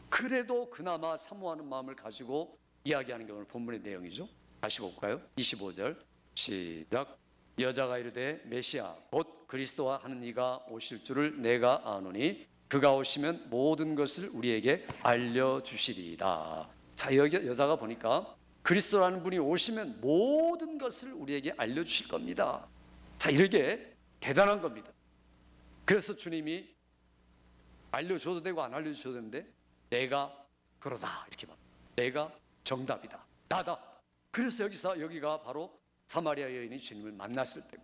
그래도 그나마 사모하는 마음을 가지고 이야기하는 게 오늘 본문의 내용이죠. 다시 볼까요? 25절 시작. 여자가 이르되 메시아 곧 그리스도와 하는 이가 오실 줄을 내가 아노니 그가 오시면 모든 것을 우리에게 알려주시리이다. 자, 여자가 보니까 그리스도라는 분이 오시면 모든 것을 우리에게 알려주실 겁니다. 자, 이렇게 대단한 겁니다. 그래서 주님이 알려줘도 되고 안 알려줘도 되는데 내가 그러다 이렇게 말합니다. 내가 정답이다. 나다. 그래서 여기가 바로 사마리아 여인이 주님을 만났을 때고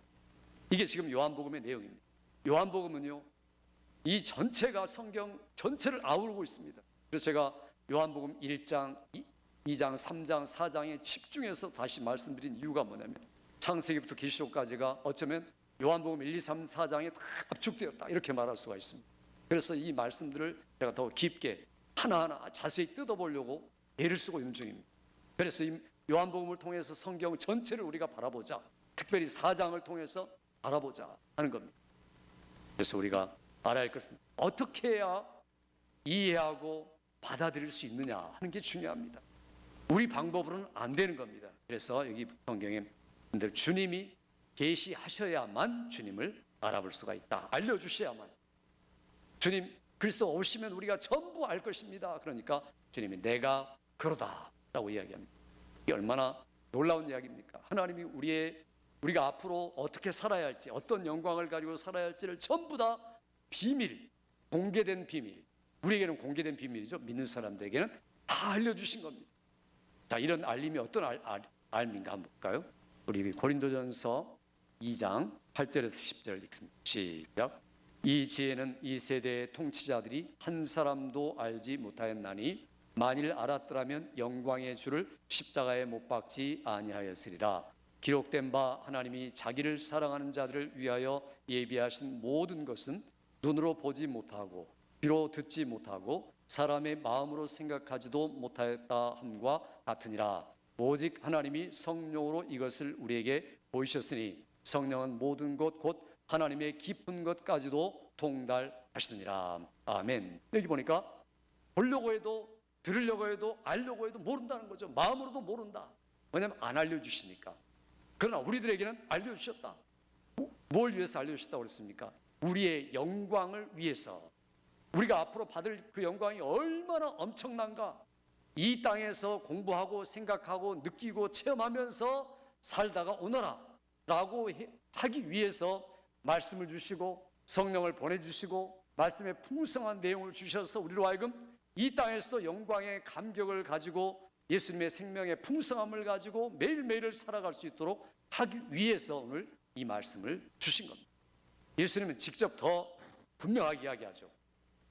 이게 지금 요한복음의 내용입니다. 요한복음은요 이 전체가 성경 전체를 아우르고 있습니다. 그래서 제가 요한복음 1장, 2장, 3장, 4장에 집중해서 다시 말씀드린 이유가 뭐냐면 창세기부터 계시록까지가 어쩌면 요한복음 1, 2, 3, 4장에 다 압축되었다 이렇게 말할 수가 있습니다. 그래서 이 말씀들을 제가 더 깊게 하나하나 자세히 뜯어보려고 애를 쓰고 있는 중입니다. 그래서 이 요한복음을 통해서 성경 전체를 우리가 바라보자, 특별히 4장을 통해서 바라보자 하는 겁니다. 그래서 우리가 알아야 할 것은 어떻게 해야 이해하고 받아들일 수 있느냐 하는 게 중요합니다. 우리 방법으로는 안 되는 겁니다. 그래서 여기 성경에 주님이 계시하셔야만 주님을 알아볼 수가 있다. 알려주셔야만. 주님 그리스도 오시면 우리가 전부 알 것입니다. 그러니까 주님이 내가 그러다라고 이야기합니다. 이게 얼마나 놀라운 이야기입니까? 하나님이 우리가 앞으로 어떻게 살아야 할지, 어떤 영광을 가지고 살아야 할지를 전부 다 비밀, 공개된 비밀, 우리에게는 공개된 비밀이죠. 믿는 사람들에게는 다 알려주신 겁니다. 자, 이런 알림이 어떤 알림인가 한번 볼까요? 우리 고린도전서 2장 8절에서 10절 읽습니다. 시작. 이 지혜는 이 세대의 통치자들이 한 사람도 알지 못하였나니 만일 알았더라면 영광의 주를 십자가에 못 박지 아니하였으리라. 기록된 바 하나님이 자기를 사랑하는 자들을 위하여 예비하신 모든 것은 눈으로 보지 못하고 귀로 듣지 못하고 사람의 마음으로 생각하지도 못하였다 함과 같으니라. 오직 하나님이 성령으로 이것을 우리에게 보이셨으니 성령은 모든 것 곧 하나님의 깊은 것까지도 통달하시느니라. 아멘. 여기 보니까 보려고 해도 들으려고 해도 알려고 해도 모른다는 거죠. 마음으로도 모른다. 왜냐하면 안 알려주시니까. 그러나 우리들에게는 알려주셨다. 뭘 위해서 알려주셨다고 그랬습니까? 우리의 영광을 위해서. 우리가 앞으로 받을 그 영광이 얼마나 엄청난가. 이 땅에서 공부하고 생각하고 느끼고 체험하면서 살다가 오너라 라고 하기 위해서 말씀을 주시고 성령을 보내주시고 말씀의 풍성한 내용을 주셔서 우리로 하여금 이 땅에서도 영광의 감격을 가지고 예수님의 생명의 풍성함을 가지고 매일매일을 살아갈 수 있도록 하기 위해서 오늘 이 말씀을 주신 겁니다. 예수님은 직접 더 분명하게 이야기하죠.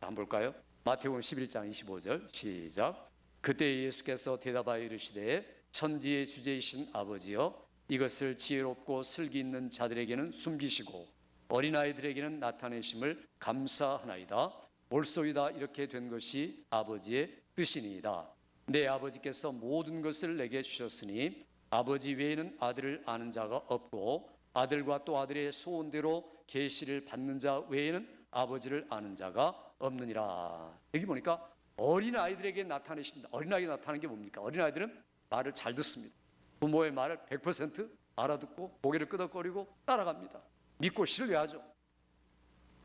한번 볼까요? 마태복음 11장 25절 시작. 그때 예수께서 대답하여 이르시되 천지의 주제이신 아버지여 이것을 지혜롭고 슬기 있는 자들에게는 숨기시고 어린아이들에게는 나타내심을 감사하나이다. 옳소이다. 이렇게 된 것이 아버지의 뜻이니이다. 내 아버지께서 모든 것을 내게 주셨으니 아버지 외에는 아들을 아는 자가 없고 아들과 또 아들의 소원대로 계시를 받는 자 외에는 아버지를 아는 자가 없느니라. 여기 보니까 어린아이들에게 나타내신다. 어린아이에게 나타나는 게 뭡니까? 어린아이들은 말을 잘 듣습니다. 부모의 말을 100% 알아듣고 고개를 끄덕거리고 따라갑니다. 믿고 신뢰하죠.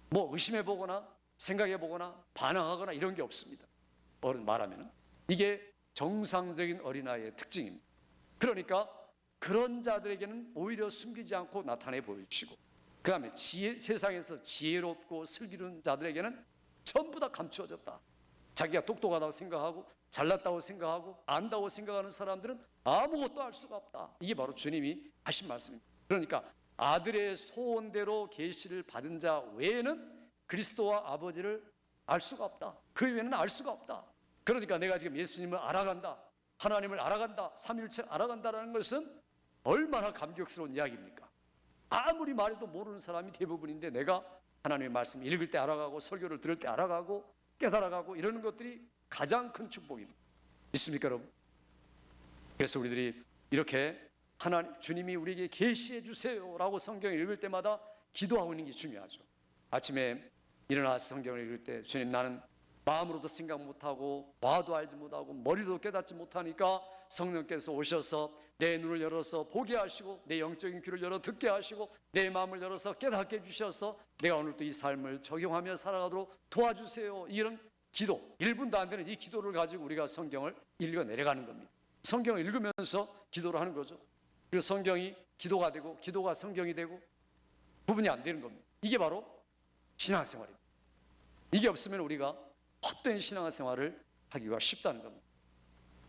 뭐 의심해보거나 생각해보거나 반항하거나 이런 게 없습니다. 어른 말하면 이게 정상적인 어린아이의 특징입니다. 그러니까 그런 자들에게는 오히려 숨기지 않고 나타내 보여주시고 그 다음에 세상에서 지혜롭고 슬기로운 자들에게는 전부 다 감추어졌다. 자기가 똑똑하다고 생각하고 잘났다고 생각하고 안다고 생각하는 사람들은 아무것도 알 수가 없다. 이게 바로 주님이 하신 말씀입니다. 그러니까 아들의 소원대로 계시를 받은 자 외에는 그리스도와 아버지를 알 수가 없다. 그 외에는 알 수가 없다. 그러니까 내가 지금 예수님을 알아간다, 하나님을 알아간다, 삼위일체를 알아간다라는 것은 얼마나 감격스러운 이야기입니까? 아무리 말해도 모르는 사람이 대부분인데 내가 하나님의 말씀 읽을 때 알아가고 설교를 들을 때 알아가고 깨달아가고 이러는 것들이 가장 큰 축복입니다. 있습니까 여러분? 그래서 우리들이 이렇게 하나님 주님이 우리에게 계시해 주세요라고 성경을 읽을 때마다 기도하고 있는 게 중요하죠. 아침에 일어나서 성경을 읽을 때 주님 나는 마음으로도 생각 못하고 봐도 알지 못하고 머리로도 깨닫지 못하니까 성령께서 오셔서 내 눈을 열어서 보게 하시고 내 영적인 귀를 열어 듣게 하시고 내 마음을 열어서 깨닫게 해주셔서 내가 오늘도 이 삶을 적용하며 살아가도록 도와주세요. 이런 기도 1분도 안 되는 이 기도를 가지고 우리가 성경을 읽어 내려가는 겁니다. 성경을 읽으면서 기도를 하는 거죠. 그래서 성경이 기도가 되고 기도가 성경이 되고 구분이 안 되는 겁니다. 이게 바로 신앙생활입니다. 이게 없으면 우리가 헛된 신앙생활을 하기가 쉽다는 겁니다.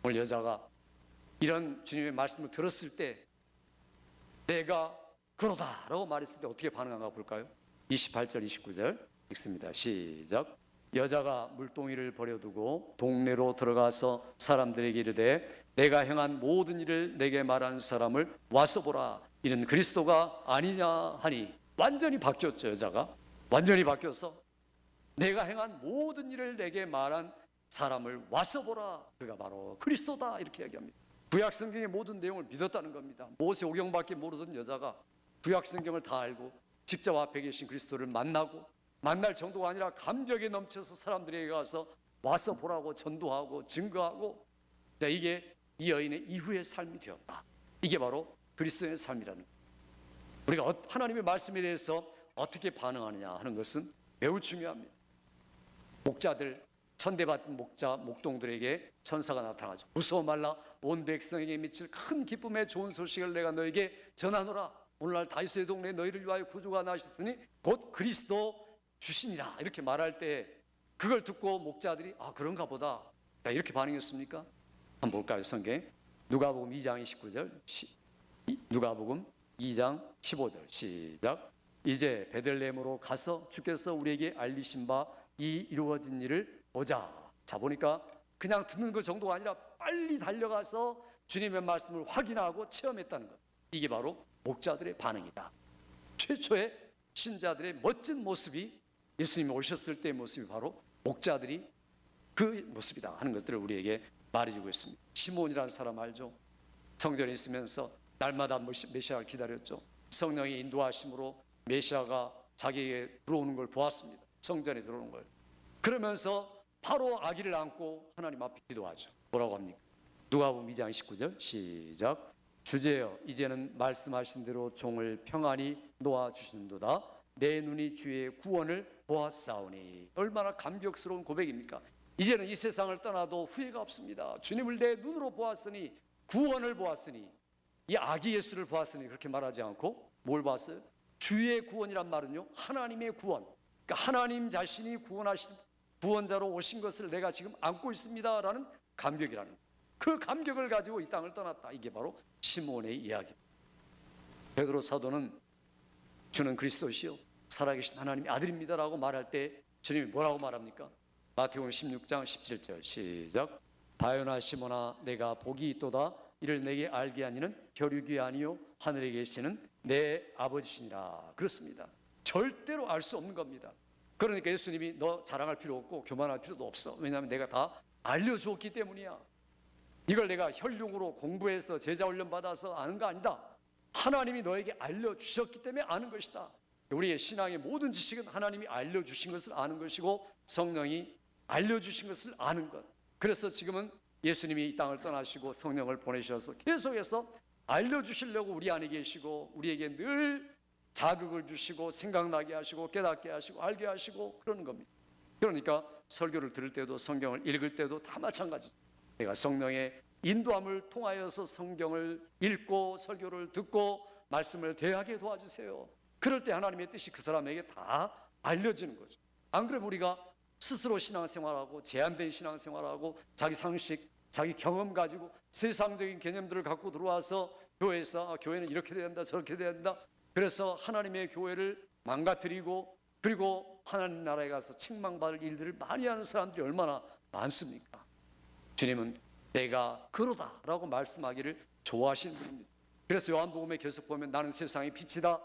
오늘 여자가 이런 주님의 말씀을 들었을 때 내가 그러다라고 말했을 때 어떻게 반응한가 볼까요? 28절 29절 읽습니다. 시작. 여자가 물동이를 버려두고 동네로 들어가서 사람들에게 이르되 내가 행한 모든 일을 내게 말한 사람을 와서 보라. 이는 그리스도가 아니냐 하니 완전히 바뀌었죠. 여자가 완전히 바뀌어서 내가 행한 모든 일을 내게 말한 사람을 와서 보라. 그가 바로 그리스도다. 이렇게 얘기합니다. 구약 성경의 모든 내용을 믿었다는 겁니다. 모세 오경밖에 모르던 여자가 구약 성경을 다 알고 직접 앞에 계신 그리스도를 만나고 만날 정도가 아니라 감격에 넘쳐서 사람들에게 가서 와서 보라고 전도하고 증거하고, 자, 이게 이 여인의 이후의 삶이 되었다. 이게 바로 그리스도의 삶이라는 거예요. 우리가 하나님의 말씀에 대해서 어떻게 반응하느냐 하는 것은 매우 중요합니다. 목자들, 천대받은 목자, 목동들에게 천사가 나타나죠. 무서워 말라. 온 백성에게 미칠 큰 기쁨의 좋은 소식을 내가 너에게 전하노라. 오늘날 다윗의 동네에 너희를 위하여 구주가 나셨으니 곧 그리스도 주시니라. 이렇게 말할 때 그걸 듣고 목자들이 그런가 보다, 이렇게 반응했습니까? 한번 볼까요? 성경 누가복음 2장 29절, 누가복음 2장 15절 시작. 이제 베들레헴으로 가서 주께서 우리에게 알리신 바 이 이루어진 일을 보자. 자, 보니까 그냥 듣는 것 정도가 아니라 빨리 달려가서 주님의 말씀을 확인하고 체험했다는 것. 이게 바로 목자들의 반응이다. 최초의 신자들의 멋진 모습이, 예수님이 오셨을 때의 모습이 바로 목자들이 그 모습이다 하는 것들을 우리에게 말해주고 있습니다. 시몬이라는 사람 알죠? 성전에 있으면서 날마다 메시아를 기다렸죠. 성령의 인도하심으로 메시아가 자기에게 들어오는 걸 보았습니다. 성전에 들어오는 걸. 그러면서 바로 아기를 안고 하나님 앞에 기도하죠. 뭐라고 합니까? 누가복음 2장 19절 시작. 주제여 이제는 말씀하신 대로 종을 평안히 놓아주신도다. 내 눈이 주의 구원을 보았사오니. 얼마나 감격스러운 고백입니까? 이제는 이 세상을 떠나도 후회가 없습니다. 주님을 내 눈으로 보았으니, 구원을 보았으니, 이 아기 예수를 보았으니, 그렇게 말하지 않고 뭘 봤어요? 주의 구원이란 말은요, 하나님의 구원. 그러니까 하나님 자신이 구원하신 구원자로 오신 것을 내가 지금 안고 있습니다라는 감격이라는 거예요. 그 감격을 가지고 이 땅을 떠났다. 이게 바로 시몬의 이야기. 베드로 사도는 주는 그리스도시요 살아계신 하나님의 아들입니다라고 말할 때 주님이 뭐라고 말합니까? 마태복음 16장 17절 시작. 바요나 시몬아 내가 복이 있도다. 이를 내게 알게 하니는 혈육이 아니요 하늘에 계시는 내 아버지시니라. 그렇습니다. 절대로 알 수 없는 겁니다. 그러니까 예수님이 너 자랑할 필요 없고 교만할 필요도 없어. 왜냐하면 내가 다 알려주었기 때문이야. 이걸 내가 혈육으로 공부해서 제자 훈련 받아서 아는 거 아니다. 하나님이 너에게 알려주셨기 때문에 아는 것이다. 우리의 신앙의 모든 지식은 하나님이 알려주신 것을 아는 것이고 성령이 알려주신 것을 아는 것. 그래서 지금은 예수님이 이 땅을 떠나시고 성령을 보내셔서 계속해서 알려주시려고 우리 안에 계시고 우리에게 늘 자극을 주시고 생각나게 하시고 깨닫게 하시고 알게 하시고 그러는 겁니다. 그러니까 설교를 들을 때도 성경을 읽을 때도 다 마찬가지. 내가 성령의 인도함을 통하여서 성경을 읽고 설교를 듣고 말씀을 대하게 도와주세요. 그럴 때 하나님의 뜻이 그 사람에게 다 알려지는 거죠. 안 그러면 우리가 스스로 신앙생활하고 제한된 신앙생활하고 자기 상식, 자기 경험 가지고 세상적인 개념들을 갖고 들어와서 교회에서 교회는 이렇게 돼야 한다 저렇게 돼야 한다. 그래서 하나님의 교회를 망가뜨리고 그리고 하나님 나라에 가서 책망받을 일들을 많이 하는 사람들이 얼마나 많습니까? 주님은 내가 그러다라고 말씀하기를 좋아하시는 분입니다. 그래서 요한복음에 계속 보면 나는 세상의 빛이다.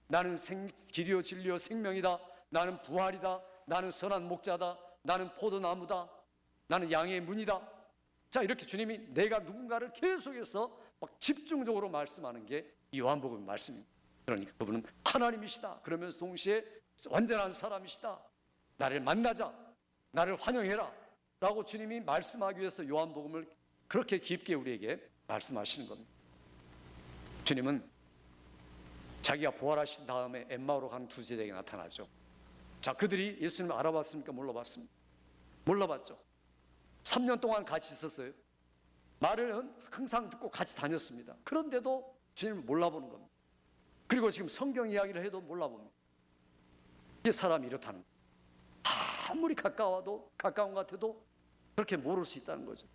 나는 길이요 진리요 생명이다. 나는 부활이다. 나는 선한 목자다. 나는 포도나무다. 나는 양의 문이다. 자, 이렇게 주님이 내가 누군가를 계속해서 막 집중적으로 말씀하는 게 이 요한복음 말씀입니다. 그러니까 그분은 하나님이시다. 그러면서 동시에 완전한 사람이시다. 나를 만나자. 나를 환영해라. 라고 주님이 말씀하기 위해서 요한복음을 그렇게 깊게 우리에게 말씀하시는 겁니다. 주님은 자기가 부활하신 다음에 엠마오로 가는 두 제자에게 나타나죠. 자, 그들이 예수님을 알아봤습니까? 몰라봤습니까? 몰라봤죠. 3년 동안 같이 있었어요. 말을 항상 듣고 같이 다녔습니다. 그런데도 주님을 몰라보는 겁니다. 그리고 지금 성경 이야기를 해도 몰라봅니다. 이게 사람이 이렇다는 거예요. 아무리 가까운 것 같아도 그렇게 모를 수 있다는 거죠.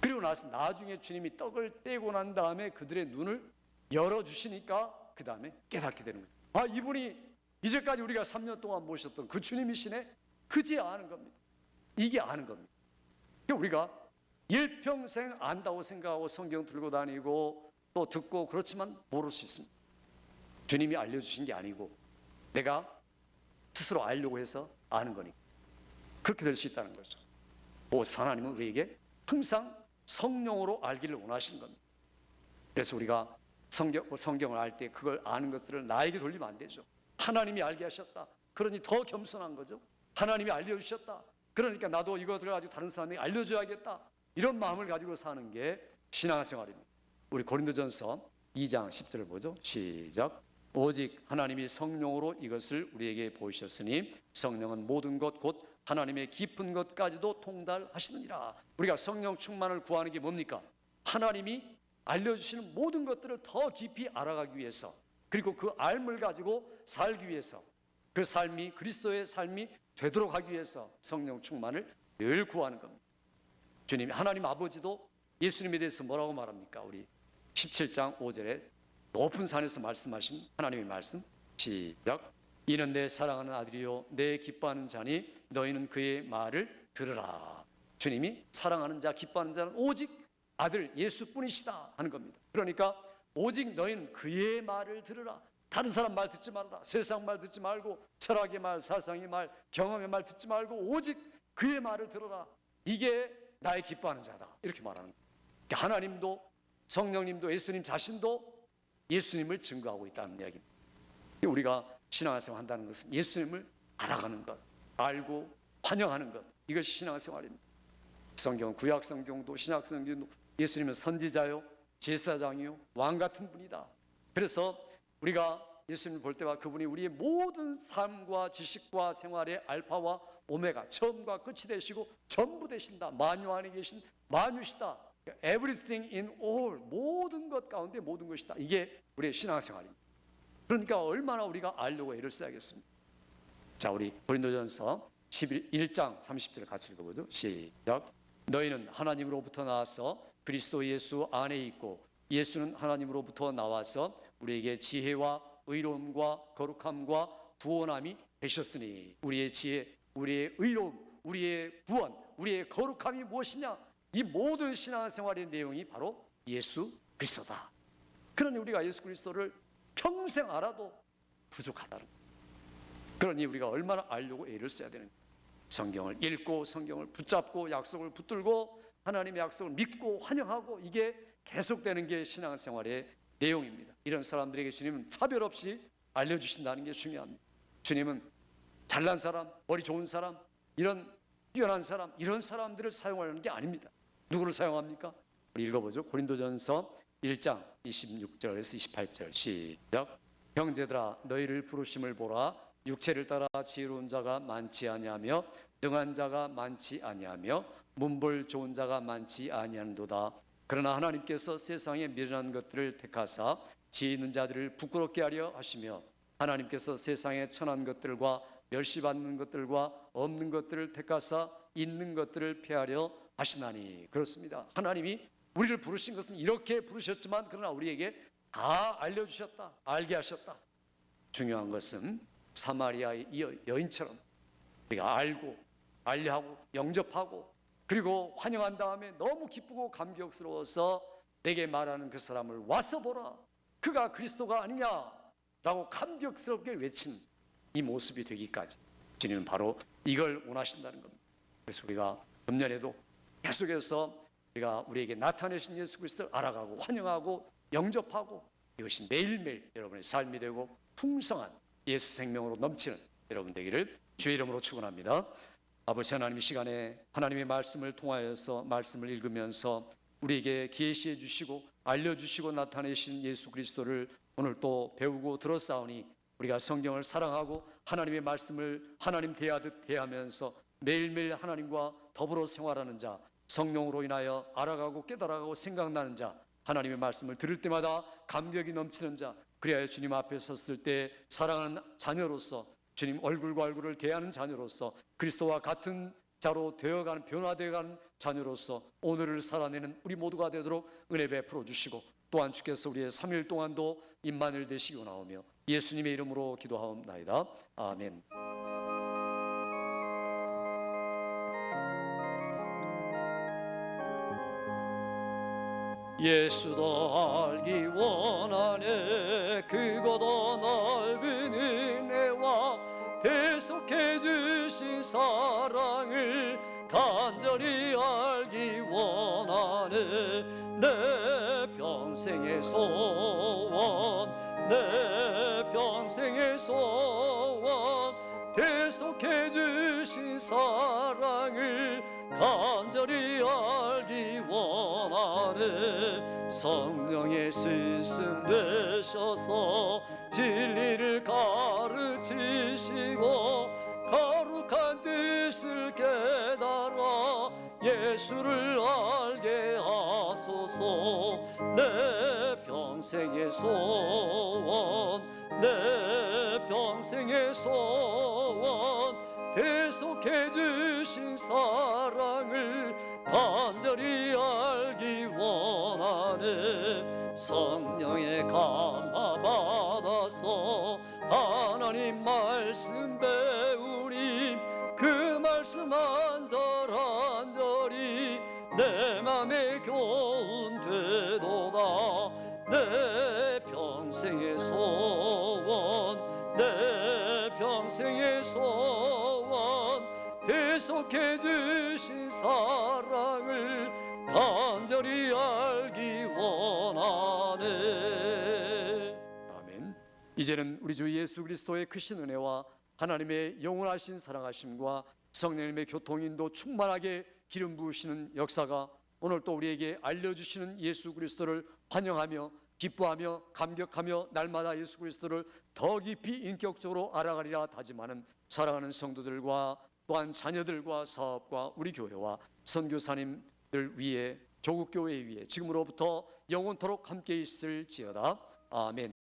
그리고 나서 나중에 주님이 떡을 떼고 난 다음에 그들의 눈을 열어주시니까 그 다음에 깨닫게 되는 거예요. 이분이 이제까지 우리가 3년 동안 모셨던 그 주님이시네? 그지 아는 겁니다. 이게 아는 겁니다. 우리가 일평생 안다고 생각하고 성경 들고 다니고 또 듣고 그렇지만 모를 수 있습니다. 주님이 알려주신 게 아니고 내가 스스로 알려고 해서 아는 거니까 그렇게 될 수 있다는 거죠. 하나님은 우리에게 항상 성령으로 알기를 원하시는 겁니다. 그래서 우리가 성경을 알 때 그걸 아는 것들을 나에게 돌리면 안 되죠. 하나님이 알게 하셨다. 그러니 더 겸손한 거죠. 하나님이 알려주셨다. 그러니까 나도 이것을 가지고 다른 사람에게 알려줘야겠다. 이런 마음을 가지고 사는 게 신앙생활입니다. 우리 고린도전서 2장 10절을 보죠. 시작. 오직 하나님이 성령으로 이것을 우리에게 보이셨으니 성령은 모든 것 곧 하나님의 깊은 것까지도 통달하시느니라. 우리가 성령 충만을 구하는 게 뭡니까? 하나님이 알려주시는 모든 것들을 더 깊이 알아가기 위해서, 그리고 그 알을 가지고 살기 위해서, 그 삶이 그리스도의 삶이 되도록 하기 위해서 성령 충만을 늘 구하는 겁니다. 주님, 하나님 아버지도 예수님에 대해서 뭐라고 말합니까? 우리 17장 5절에 높은 산에서 말씀하신 하나님의 말씀, 시작. 이는 내 사랑하는 아들이요 내 기뻐하는 자니 너희는 그의 말을 들으라. 주님이 사랑하는 자, 기뻐하는 자는 오직 아들 예수뿐이시다 하는 겁니다. 그러니까 오직 너희는 그의 말을 들으라. 다른 사람 말 듣지 말아라. 세상 말 듣지 말고 철학의 말, 사상의 말, 경험의 말 듣지 말고 오직 그의 말을 들어라. 이게 나의 기뻐하는 자다. 이렇게 말하는 거예요. 그러니까 하나님도 성령님도 예수님 자신도 예수님을 증거하고 있다는 이야기입니다. 우리가 신앙생활 한다는 것은 예수님을 알아가는 것, 알고 환영하는 것, 이것이 신앙생활입니다. 성경, 구약 성경도 신약 성경도 예수님은 선지자요, 제사장이요, 왕 같은 분이다. 그래서 우리가 예수님을 볼 때와 그분이 우리의 모든 삶과 지식과 생활의 알파와 오메가, 처음과 끝이 되시고 전부 되신다. 만유 안에 계신 만유시다. Everything in all, 모든 것 가운데 모든 것이다. 이게 우리의 신앙생활입니다. 그러니까 얼마나 우리가 알려고 애를 써야겠습니까? 자, 우리 고린도전서 1장 30절을 같이 읽어보죠. 시작. 너희는 하나님으로부터 나와서 그리스도 예수 안에 있고 예수는 하나님으로부터 나와서 우리에게 지혜와 의로움과 거룩함과 구원함이 되셨으니. 우리의 지혜, 우리의 의로움, 우리의 구원, 우리의 거룩함이 무엇이냐? 이 모든 신앙생활의 내용이 바로 예수 그리스도다. 그러니 우리가 예수 그리스도를 평생 알아도 부족하다는 거예요. 그러니 우리가 얼마나 알려고 애를 써야 되는지, 성경을 읽고 성경을 붙잡고 약속을 붙들고 하나님의 약속을 믿고 환영하고, 이게 계속되는 게 신앙생활의 내용입니다. 이런 사람들에게 주님은 차별 없이 알려주신다는 게 중요합니다. 주님은 잘난 사람, 머리 좋은 사람, 이런 뛰어난 사람, 이런 사람들을 사용하려는 게 아닙니다. 누구를 사용합니까? 우리 읽어보죠. 고린도전서 1장 26절에서 28절 시작. 형제들아 너희를 부르심을 보라. 육체를 따라 지혜로운 자가 많지 아니하며 등한 자가 많지 아니하며 문벌 좋은 자가 많지 아니하는도다. 그러나 하나님께서 세상에 미련한 것들을 택하사 지혜 있는 자들을 부끄럽게 하려 하시며 하나님께서 세상에 천한 것들과 멸시받는 것들과 없는 것들을 택하사 있는 것들을 폐하려 하시나니. 그렇습니다. 하나님이 우리를 부르신 것은 이렇게 부르셨지만 그러나 우리에게 다 알려주셨다. 알게 하셨다. 중요한 것은 사마리아의 여인처럼 우리가 알고 알려하고 영접하고 그리고 환영한 다음에 너무 기쁘고 감격스러워서 내게 말하는 그 사람을 와서 보라. 그가 그리스도가 아니냐라고 감격스럽게 외치는 이 모습이 되기까지 주님은 바로 이걸 원하신다는 겁니다. 그래서 우리가 금년에도 계속해서 우리가 우리에게 나타내신 예수 그리스도를 알아가고 환영하고 영접하고, 이것이 매일매일 여러분의 삶이 되고 풍성한 예수 생명으로 넘치는 여러분 되기를 주의 이름으로 축원합니다. 아버지 하나님, 이 시간에 하나님의 말씀을 통하여서 말씀을 읽으면서 우리에게 계시해 주시고 알려주시고 나타내신 예수 그리스도를 오늘 또 배우고 들었사오니 우리가 성경을 사랑하고 하나님의 말씀을 하나님 대하듯 대하면서 매일매일 하나님과 더불어 생활하는 자, 성령으로 인하여 알아가고 깨달아가고 생각나는 자, 하나님의 말씀을 들을 때마다 감격이 넘치는 자, 그리하여 주님 앞에 섰을 때 사랑하는 자녀로서 주님 얼굴과 얼굴을 대하는 자녀로서 그리스도와 같은 자로 되어가는, 변화되어가는 자녀로서 오늘을 살아내는 우리 모두가 되도록 은혜 베풀어 주시고, 또한 주께서 우리의 3일 동안도 임만을 되시고 나오며 예수님의 이름으로 기도하옵나이다. 아멘. 예수도 알기 원하네. 크고도 넓은 은혜와 대속해 주신 사랑을 간절히 알기 원하네. 내 평생의 소원, 내 평생의 소원, 대속해 주신 사랑을 간절히 알기 원하네. 성령의 스승 되셔서 진리를 가르치시고 거룩한 뜻을 깨달아 예수를 알게 하소서. 내 평생의 소원, 내 평생의 소원, 대속해 주신 사랑을 간절히 알기 원하네. 성령의 감화 받아서 하나님 말씀 배우니 그 말씀 한절한절이 내 맘에 교훈 되도다. 내 평생의 소원, 내 평생의 소원, 대속해 주신 사랑을 간절히 알기 원하네. 아멘. 이제는 우리 주 예수 그리스도의 크신 은혜와 하나님의 영원하신 사랑하심과 성령님의 교통인도 충만하게 기름 부으시는 역사가 오늘 또 우리에게 알려주시는 예수 그리스도를 환영하며 기뻐하며 감격하며 날마다 예수 그리스도를 더 깊이 인격적으로 알아가리라 다짐하는 사랑하는 성도들과 또한 자녀들과 사업과 우리 교회와 선교사님들 위에 조국교회 위에 지금으로부터 영원토록 함께 있을지어다. 아멘.